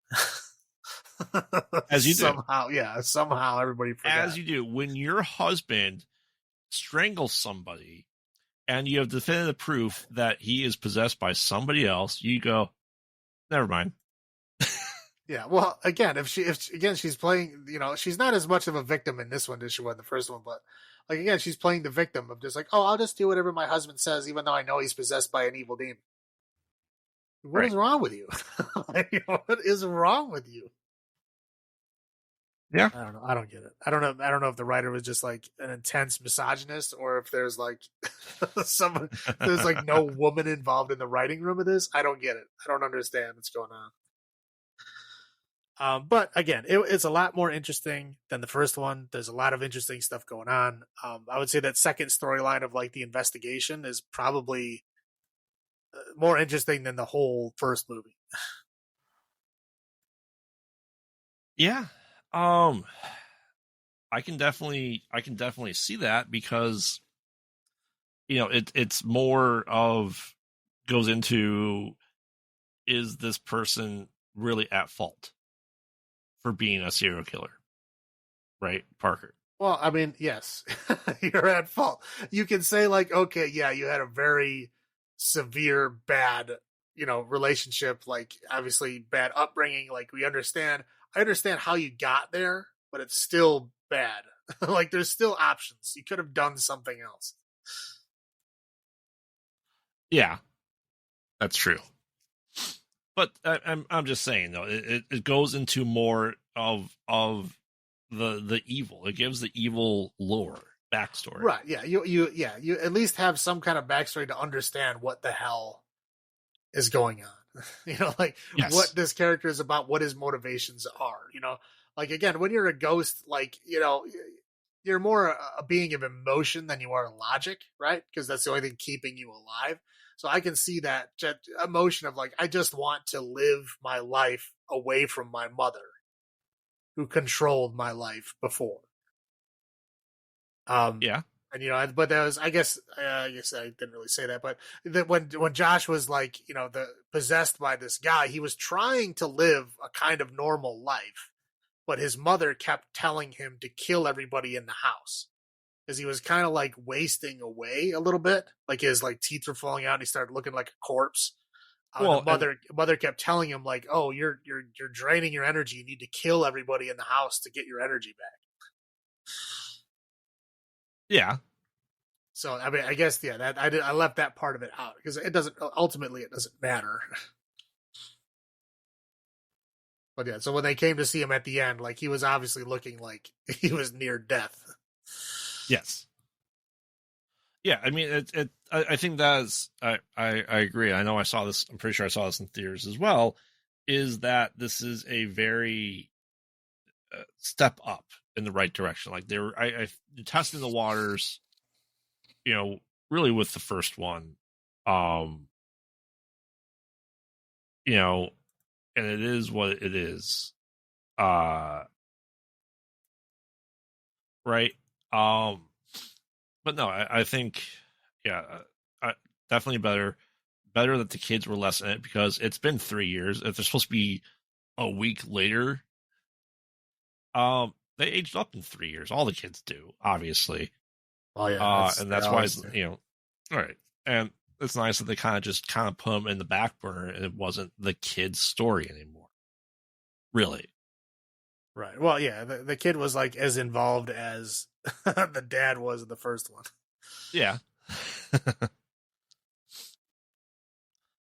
it. As you do. Somehow, yeah, somehow everybody forgot. As you do. When your husband strangles somebody and you have definitive proof that he is possessed by somebody else, you go, never mind. Yeah, well, again, if she's playing, she's not as much of a victim in this one as she was in the first one, but like again, she's playing the victim of just like, oh, I'll just do whatever my husband says, even though I know he's possessed by an evil demon. What is wrong with you? What is wrong with you? Yeah, I don't know. I don't get it. I don't know if the writer was just like an intense misogynist, or if there's like there's like no woman involved in the writing room of this. I don't get it. I don't understand what's going on. But again, it's a lot more interesting than the first one. There's a lot of interesting stuff going on. I would say that second storyline of like the investigation is probably more interesting than the whole first movie. Yeah. I can definitely see that because it's more of goes into, is this person really at fault for being a serial killer, right, Parker? Well, I mean, yes, you're at fault. You can say like, okay, yeah, you had a very severe bad, relationship, like obviously bad upbringing. Like I understand how you got there, but it's still bad. Like there's still options. You could have done something else. Yeah, that's true. But I'm just saying though, it goes into more of the evil. It gives the evil lore backstory. Right. Yeah. You at least have some kind of backstory to understand what the hell is going on. Like yes. What this character is about, what his motivations are. Like again, when you're a ghost, like you're more a being of emotion than you are logic, right? Because that's the only thing keeping you alive. So I can see that emotion of like, I just want to live my life away from my mother who controlled my life before. Yeah. And but that was, I guess I didn't really say that, but when Josh was like, the possessed by this guy, he was trying to live a kind of normal life, but his mother kept telling him to kill everybody in the house because he was kind of like wasting away a little bit, like his like teeth were falling out and he started looking like a corpse. Well, the mother kept telling him like, oh, you're draining your energy, you need to kill everybody in the house to get your energy back. Yeah. So I mean, I guess that I left that part of it out because it doesn't matter. But yeah, so when they came to see him at the end, like he was obviously looking like he was near death. Yes. Yeah, I mean, I think that's I agree. I know I saw this. I'm pretty sure I saw this in theaters as well. Is that this is a very step up in the right direction? Like they were, I testing the waters, really with the first one, and it is what it is, right? But no, I think, yeah, definitely better that the kids were less in it because it's been 3 years. If they're supposed to be a week later, They aged up in 3 years. All the kids do, obviously. Oh yeah, And that's why, all right. And it's nice that they kind of put them in the back burner, and it wasn't the kid's story anymore. Really. Right. Well, yeah, the kid was like as involved as the dad was in the first one. Yeah.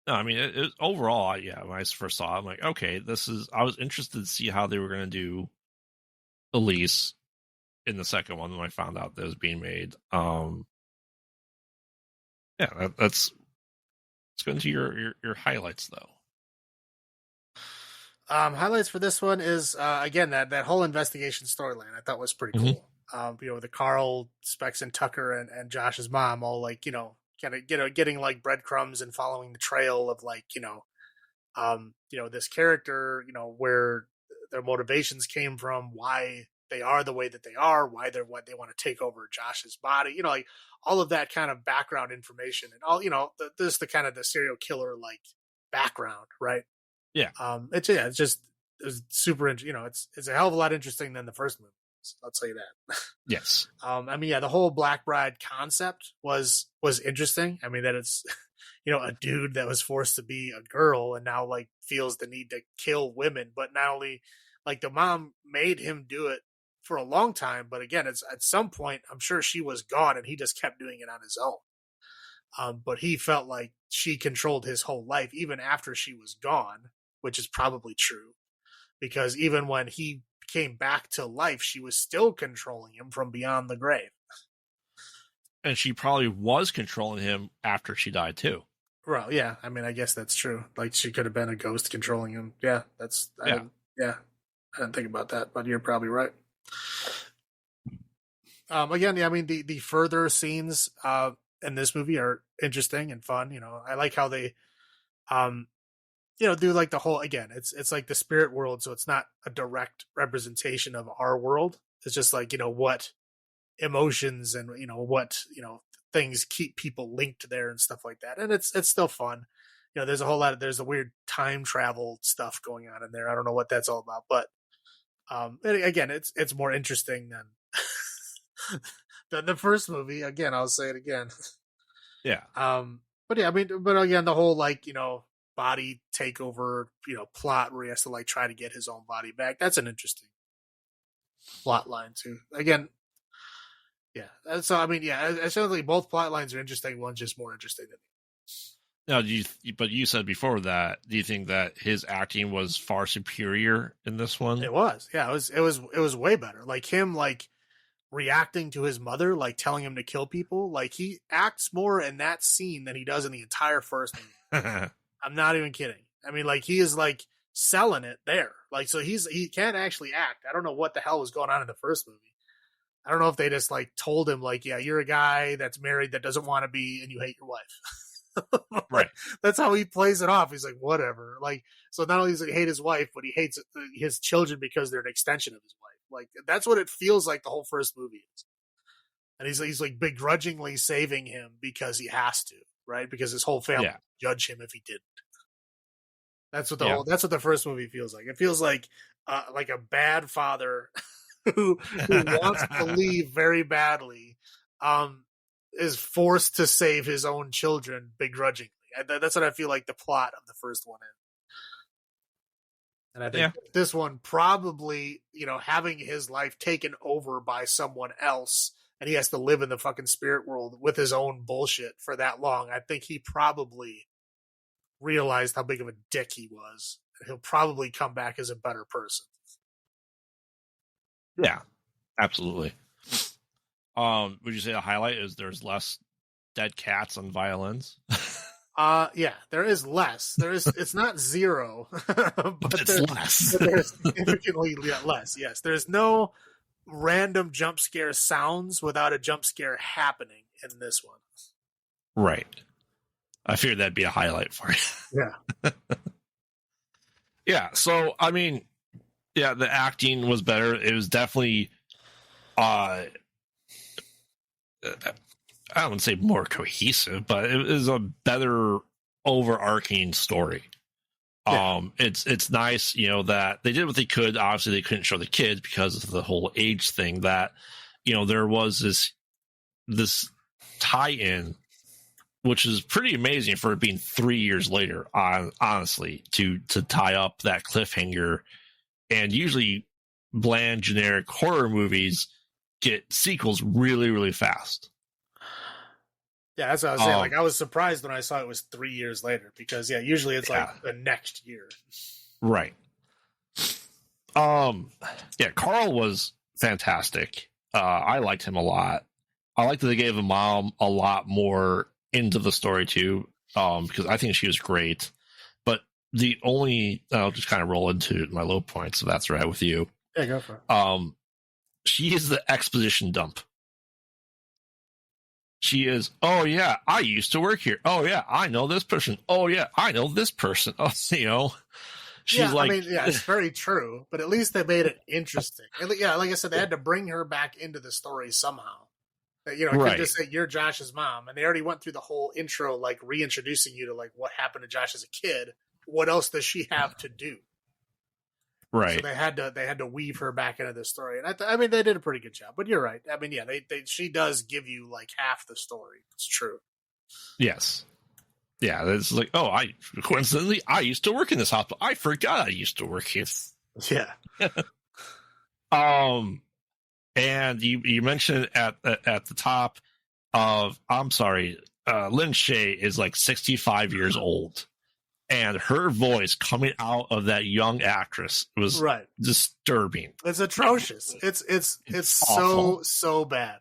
No, I mean, it overall, yeah, when I first saw it, I'm like, okay, I was interested to see how they were going to do Elise in the second one when I found out that it was being made. Yeah, let's go into your highlights, though. Highlights for this one is again that whole investigation storyline I thought was pretty cool. The Carl, Specs, and Tucker and Josh's mom all like kind of getting like breadcrumbs and following the trail of like this character, where their motivations came from, why they are the way that they are, why they want to take over Josh's body, like all of that kind of background information and all, this the kind of the serial killer like background, right? Yeah. It's just it was super. It's a hell of a lot interesting than the first movie. I'll tell you that. Yes. The whole Black Bride concept was interesting. I mean, that it's a dude that was forced to be a girl and now like feels the need to kill women, but not only like the mom made him do it for a long time, but again, it's at some point I'm sure she was gone and he just kept doing it on his own. But he felt like she controlled his whole life even after she was gone, which is probably true, because even when he came back to life, she was still controlling him from beyond the grave. And she probably was controlling him after she died too. Well, yeah, I mean, I guess that's true. Like she could have been a ghost controlling him. Yeah, I didn't think about that, but you're probably right. Again, yeah, I mean, the further scenes in this movie are interesting and fun. I like how they do like the whole, again, it's like the spirit world, so it's not a direct representation of our world. It's just like, what emotions and what things keep people linked there and stuff like that, and it's still fun. There's a whole lot of, there's a weird time travel stuff going on in there. I don't know what that's all about, but again, it's more interesting than the first movie. Again, I'll say it again. Yeah. But yeah, I mean, but again, the whole like body takeover plot where he has to like try to get his own body back, that's an interesting plot line too. Again, yeah. So I mean, yeah, essentially both plot lines are interesting. One's just more interesting than now, but you said before that, do you think that his acting was far superior in this one? it was. Yeah, it was way better. Like him, like reacting to his mother, like telling him to kill people. Like he acts more in that scene than he does in the entire first movie. I'm not even kidding. I mean, like he is like selling it there. Like, so he can't actually act. I don't know what the hell was going on in the first movie. I don't know if they just like told him like, yeah, you're a guy that's married that doesn't want to be, and you hate your wife. Right. That's how he plays it off. He's like, whatever. Like, so not only does he hate his wife, but he hates his children because they're an extension of his wife. Like, that's what it feels like the whole first movie is. And he's like begrudgingly saving him because he has to, right? Because his whole family would judge him if he didn't. That's what that's what the first movie feels like. It feels like a bad father who wants to leave very badly, is forced to save his own children begrudgingly. That's what I feel like the plot of the first one is. And I think this one probably, having his life taken over by someone else, and he has to live in the fucking spirit world with his own bullshit for that long. I think he probably realized how big of a dick he was. He'll probably come back as a better person. Yeah, absolutely. Would you say a highlight is there's less dead cats on violins? Yeah, there is less. It's not zero, but it's less. There's significantly less. Yes, there's no random jump scare sounds without a jump scare happening in this one. Right. I figured that'd be a highlight for you. Yeah. Yeah. So, I mean, yeah, the acting was better. It was definitely, I wouldn't say more cohesive, but it was a better overarching story. It's nice, you know, that they did what they could. Obviously, they couldn't show the kids because of the whole age thing. That, you know, there was this tie-in, which is pretty amazing for it being 3 years later. Honestly, to tie up that cliffhanger, and usually bland, generic horror movies get sequels really, really fast. Yeah, that's what I was saying. Like, I was surprised when I saw it was 3 years later because, usually it's like the next year. Right. Yeah, Carl was fantastic. I liked him a lot. I liked that they gave Mom a lot more into the story too, because I think she was great. But I'll just kind of roll into my low points, if that's right with you. Yeah, go for it. She is the exposition dump. She is, oh yeah, I used to work here. Oh yeah, I know this person. Oh yeah, I know this person. Oh, you know, she's like, I mean, it's very true, but at least they made it interesting. And yeah, like I said, they had to bring her back into the story somehow. You know, it could just say you're Josh's mom, and they already went through the whole intro, like reintroducing you to like what happened to Josh as a kid. What else does she have to do? Right. So they had to weave her back into the story, and I mean, they did a pretty good job. But you're right. I mean, yeah, she does give you like half the story. It's true. Yes. Yeah, it's like, oh, coincidentally I used to work in this hospital. I forgot I used to work here. Yeah. And you mentioned at the top of, I'm sorry, Lynn Shay is like 65 years old. And her voice coming out of that young actress was disturbing. It's atrocious. It's so bad.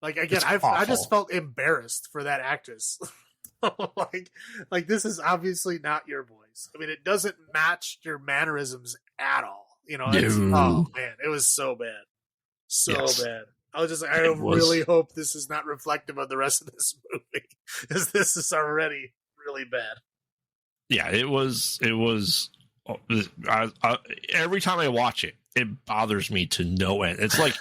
Like, again, I just felt embarrassed for that actress. like this is obviously not your voice. I mean, it doesn't match your mannerisms at all. You know, oh man, it was so bad. Bad. I was just like, I really hope this is not reflective of the rest of this movie, because this is already really bad. Yeah, it was. Every time I watch it, it bothers me to no end. It's like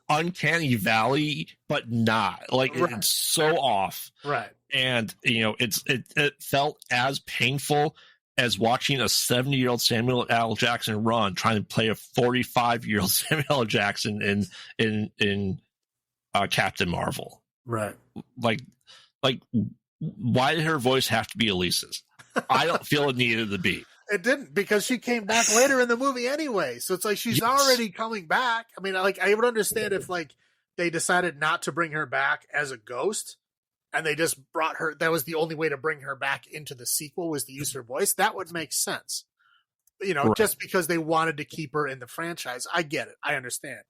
Uncanny Valley, but not like it's so off. Right. And you know, it felt as painful as watching a 70-year-old Samuel L. Jackson run trying to play a 45-year-old Samuel L. Jackson in Captain Marvel. Right. Like, why did her voice have to be Elise's? I don't feel it needed to be. It didn't, because she came back later in the movie anyway. So it's like she's already coming back. I mean, like, I would understand if like they decided not to bring her back as a ghost, and they just brought her. That was the only way to bring her back into the sequel, was to use her voice. That would make sense. You know, just because they wanted to keep her in the franchise. I get it. I understand.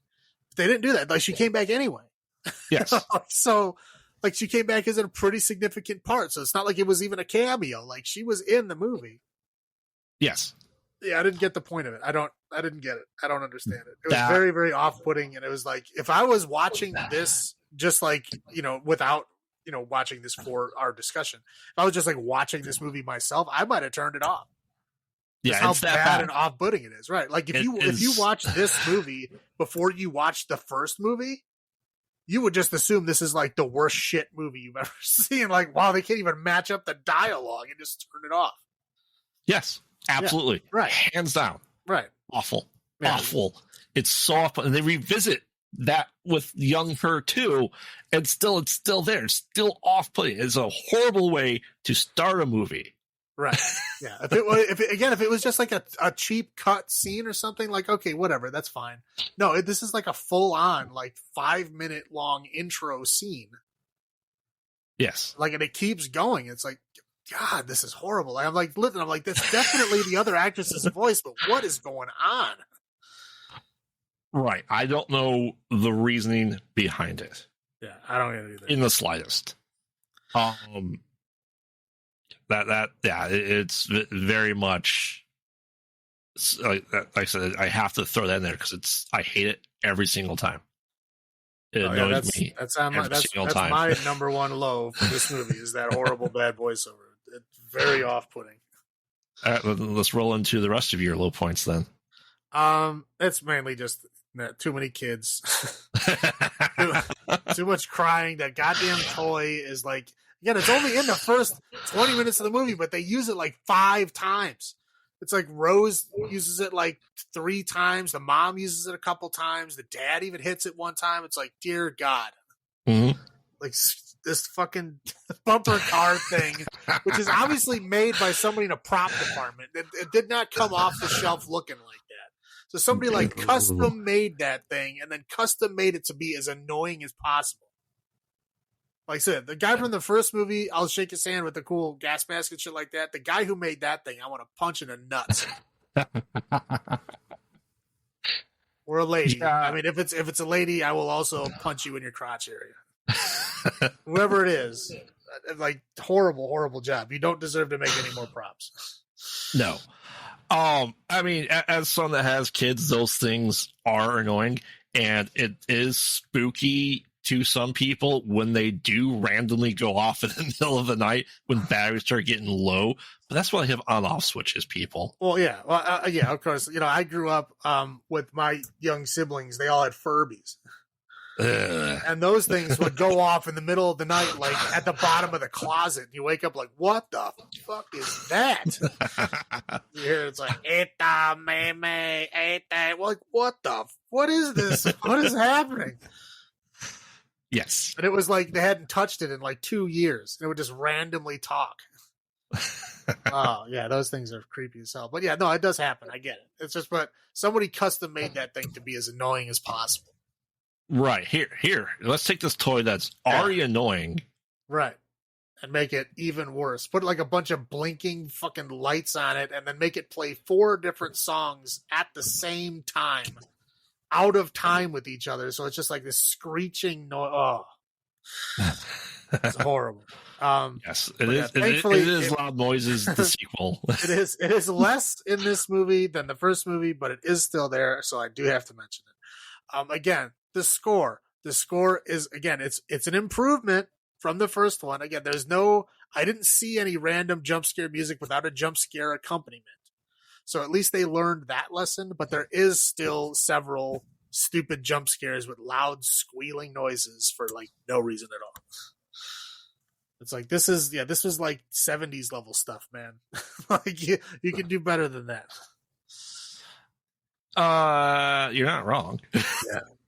But they didn't do that. Like, she came back anyway. Yes. So, like, she came back as a pretty significant part. So it's not like it was even a cameo. Like, she was in the movie. Yes. Yeah, I didn't get the point of it. I didn't get it. I don't understand it. It was very, very off-putting. And it was like, if I was watching this, just like, you know, without, you know, watching this for our discussion, if I was just like watching this movie myself, I might have turned it off. Yeah, how bad and off-putting it is. Right. Like, if you watch this movie before you watch the first movie, you would just assume this is like the worst shit movie you've ever seen. Like, wow, they can't even match up the dialogue, and just turn it off. Yes, absolutely. Yeah, right. Hands down. Right. Awful. Yeah. Awful. It's so awful. And they revisit that with young her too, and it's still there. It's still off-putting. It's a horrible way to start a movie. Right. Yeah. If it was just like a cheap cut scene or something, like, okay, whatever, that's fine. No, this is like a full on, like 5-minute long intro scene. Yes. Like, and it keeps going. It's like, God, this is horrible. I'm like, that's definitely the other actress's voice, but what is going on? Right. I don't know the reasoning behind it. Yeah, I don't get it either. In the slightest. It's very much like I said. I have to throw that in there because I hate it every single time. It annoys me. That's my number one low for this movie, is that horrible bad voiceover. It's very off-putting. All right, let's roll into the rest of your low points then. It's mainly just too many kids, too much crying. That goddamn toy is like, again, it's only in the first 20 minutes of the movie, but they use it like 5 times. It's like Rose uses it like 3 times. The mom uses it a couple times. The dad even hits it one time. It's like, dear God. Mm-hmm. Like this fucking bumper car thing, which is obviously made by somebody in a prop department. It did not come off the shelf looking like that. So somebody like custom made that thing and then custom made it to be as annoying as possible. Like I said, the guy from the first movie, I'll shake his hand with the cool gas mask and shit like that. The guy who made that thing, I want to punch in the nuts. Or a lady. Yeah. I mean, if it's a lady, I will also punch you in your crotch area. Whoever it is, like horrible job. You don't deserve to make any more props. No. I mean, as someone that has kids, those things are annoying, and it is spooky to some people when they do randomly go off in the middle of the night when batteries start getting low. But that's why I have on-off switches, people. Well, yeah. Well, yeah, of course. You know, I grew up with my young siblings. They all had Furbies. And those things would go off in the middle of the night, like at the bottom of the closet. And you wake up like, what the fuck is that? You hear it's like, "Eta meme, eta." Like, what is this? What is happening? Yes. And it was like they hadn't touched it in like 2 years. And it would just randomly talk. Oh, yeah, those things are creepy as hell. But yeah, no, it does happen. I get it. It's just, but somebody custom made that thing to be as annoying as possible. Right. Here. Let's take this toy that's already annoying. Right. And make it even worse. Put like a bunch of blinking fucking lights on it and then make it play 4 different songs at the same time. Out of time with each other. So it's just like this screeching noise. Oh. It's horrible. Yes, it is. It is loud noises. The sequel. It is. It is less in this movie than the first movie, but it is still there. So I do have to mention it. Again, the score. The score is again. It's an improvement from the first one. Again, I didn't see any random jump scare music without a jump scare accompaniment. So at least they learned that lesson. But there is still several stupid jump scares with loud squealing noises for like no reason at all. It's like this was like 70s level stuff, man. Like you can do better than that. You're not wrong.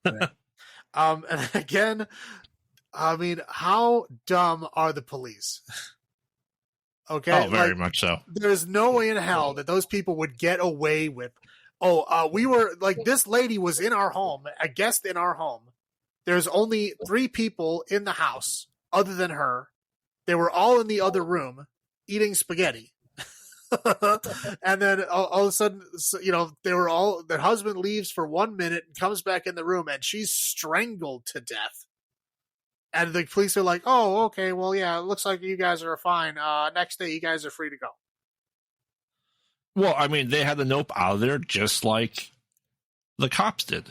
Yeah. And again, I mean, how dumb are the police? Okay. Oh, very much so. There's no way in hell that those people would get away with. We were like, this lady was in our home, a guest in our home. There's only 3 people in the house other than her. They were all in the other room eating spaghetti. And then all of a sudden, you know, their husband leaves for 1 minute and comes back in the room and she's strangled to death. And the police are like, oh, okay, well, yeah, it looks like you guys are fine. Next day, you guys are free to go. Well, I mean, they had the nope out of there just like the cops did.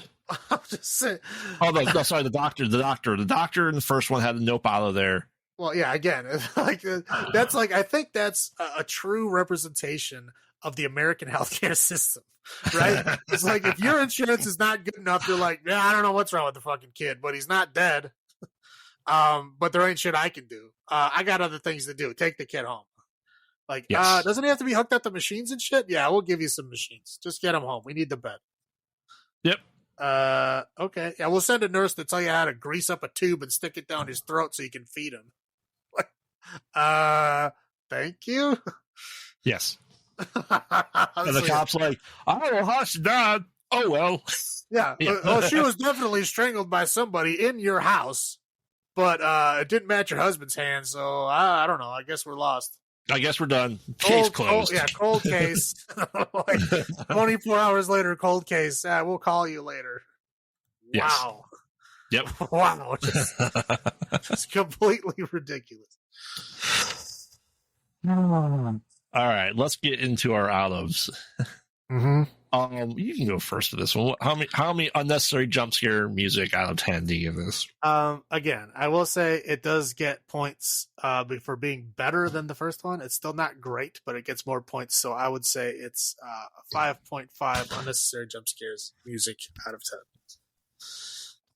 I'm just saying. Oh, no, sorry, the doctor. The doctor in the first one had the nope out of there. Well, yeah, again, like that's like, I think that's a true representation of the American healthcare system, right? It's like, if your insurance is not good enough, you're like, yeah, I don't know what's wrong with the fucking kid, but he's not dead. But there ain't shit I can do. I got other things to do. Take the kid home. Like, yes. Doesn't he have to be hooked up to machines and shit? Yeah, we'll give you some machines. Just get him home. We need the bed. Yep. Okay. Yeah, we'll send a nurse to tell you how to grease up a tube and stick it down his throat so you can feed him. Thank you. Yes. And the cop's like, I don't know how she died. Oh, well. Yeah. Well, she was definitely strangled by somebody in your house, but it didn't match your husband's hand, so I don't know. I guess we're lost. I guess we're done. Case closed. Cold case. Like 24 hours later, cold case. We'll call you later. Yes. Wow. Yep. Wow. Just completely ridiculous. All right, let's get into our out ofs. Mm-hmm. You can go first for this one. How many unnecessary jump scare music out of 10 do you give this? Again, I will say it does get points for being better than the first one. It's still not great, but it gets more points. So I would say it's 5.5 unnecessary jump scares music out of 10.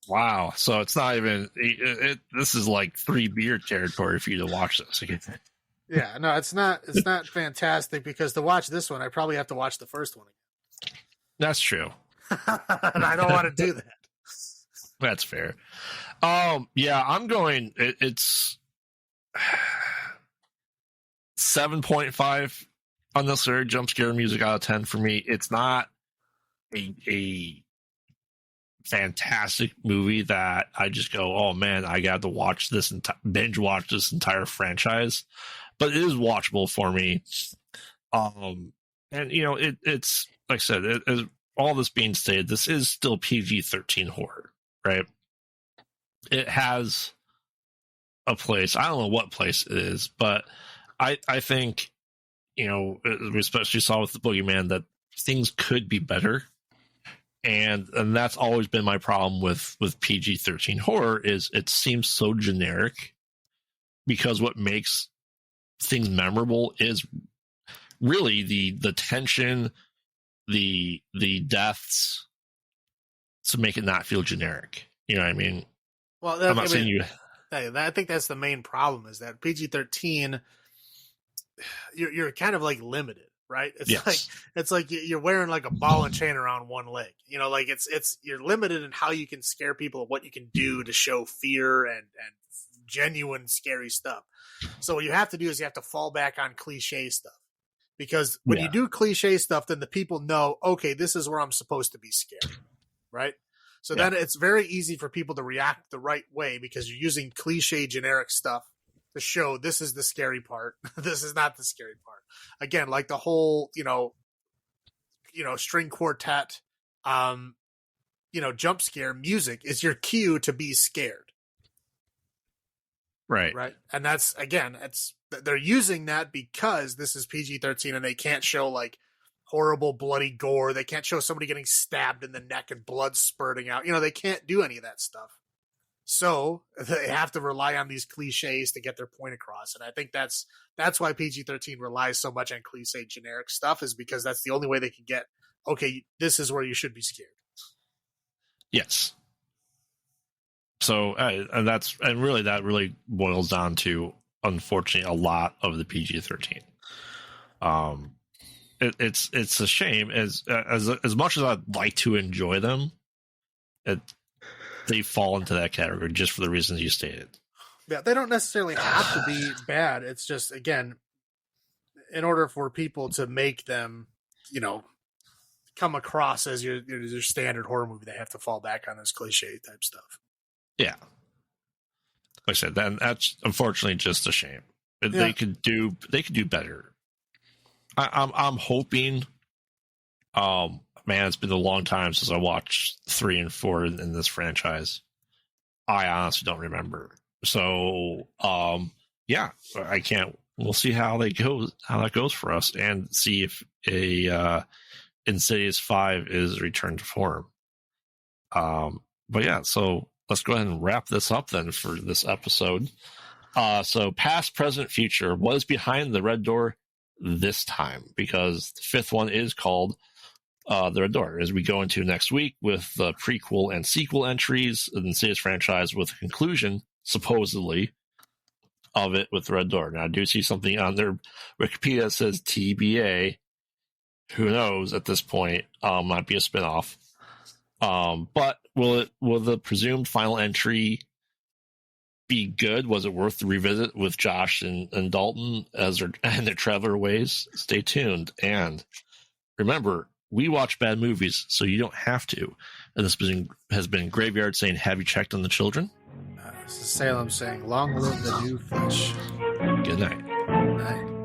Wow. So it's not even this is like 3 beer territory for you to watch this again. Yeah, no, it's not fantastic because to watch this one, I probably have to watch the first one That's true. again. And I don't want to do that. That's fair. Yeah, I'm going. It's 7.5 unnecessary jump scare music out of 10 for me. It's not a fantastic movie that I just go, oh man, I got to watch this binge watch this entire franchise, but it is watchable for me. And you know, it's like I said, all this being stated, this is still PG-13 horror, right? It has a place. I don't know what place it is, but I think, you know, we especially saw with the Boogeyman that things could be better. And that's always been my problem with PG-13 horror is it seems so generic, because what makes things memorable is really the tension, the deaths, to make it not feel generic. You know what I mean? Well, I'm not saying you. I think that's the main problem is that PG-13, you're kind of like limited, right? It's like you're wearing like a ball and chain around one leg. You know, like it's you're limited in how you can scare people, what you can do to show fear and genuine scary stuff. So what you have to do is you have to fall back on cliche stuff, because when you do cliche stuff, then the people know, okay, this is where I'm supposed to be scared, right? So then it's very easy for people to react the right way, because you're using cliche generic stuff to show this is the scary part. This is not the scary part. Again, like the whole, you know, string quartet, jump scare music is your cue to be scared. Right. Right. And that's, again, they're using that because this is PG-13 and they can't show like horrible bloody gore. They can't show somebody getting stabbed in the neck and blood spurting out. You know, they can't do any of that stuff. So they have to rely on these cliches to get their point across. And I think that's why PG-13 relies so much on cliche generic stuff, is because that's the only way they can get, okay, this is where you should be scared. Yes. So, that really boils down to, unfortunately, a lot of the PG-13. It's a shame, as much as I'd like to enjoy them, they fall into that category just for the reasons you stated. Yeah, they don't necessarily have to be bad. It's just, again, in order for people to make them, you know, come across as your standard horror movie, they have to fall back on this cliche type stuff. Yeah. Like I said, that's unfortunately just a shame. They could do better. I'm hoping. Man, it's been a long time since I watched 3 and 4 in this franchise. I honestly don't remember. So, I can't. We'll see how that goes for us, and see if a Insidious 5 is returned to form. But yeah, so let's go ahead and wrap this up then for this episode. So past, present, future. What is behind the Red Door this time? Because the 5th one is called The Red Door, as we go into next week with the prequel and sequel entries of the Insidious franchise, with a conclusion, supposedly, of it with The Red Door. Now, I do see something on their Wikipedia that says TBA. Who knows at this point? Might be a spinoff. But will the presumed final entry be good? Was it worth the revisit with Josh and Dalton and their traveler ways? Stay tuned. And remember, we watch bad movies, so you don't have to. And this has been Graveyard saying, have you checked on the children? This is Salem saying, long live the new flesh. Good night. Good night.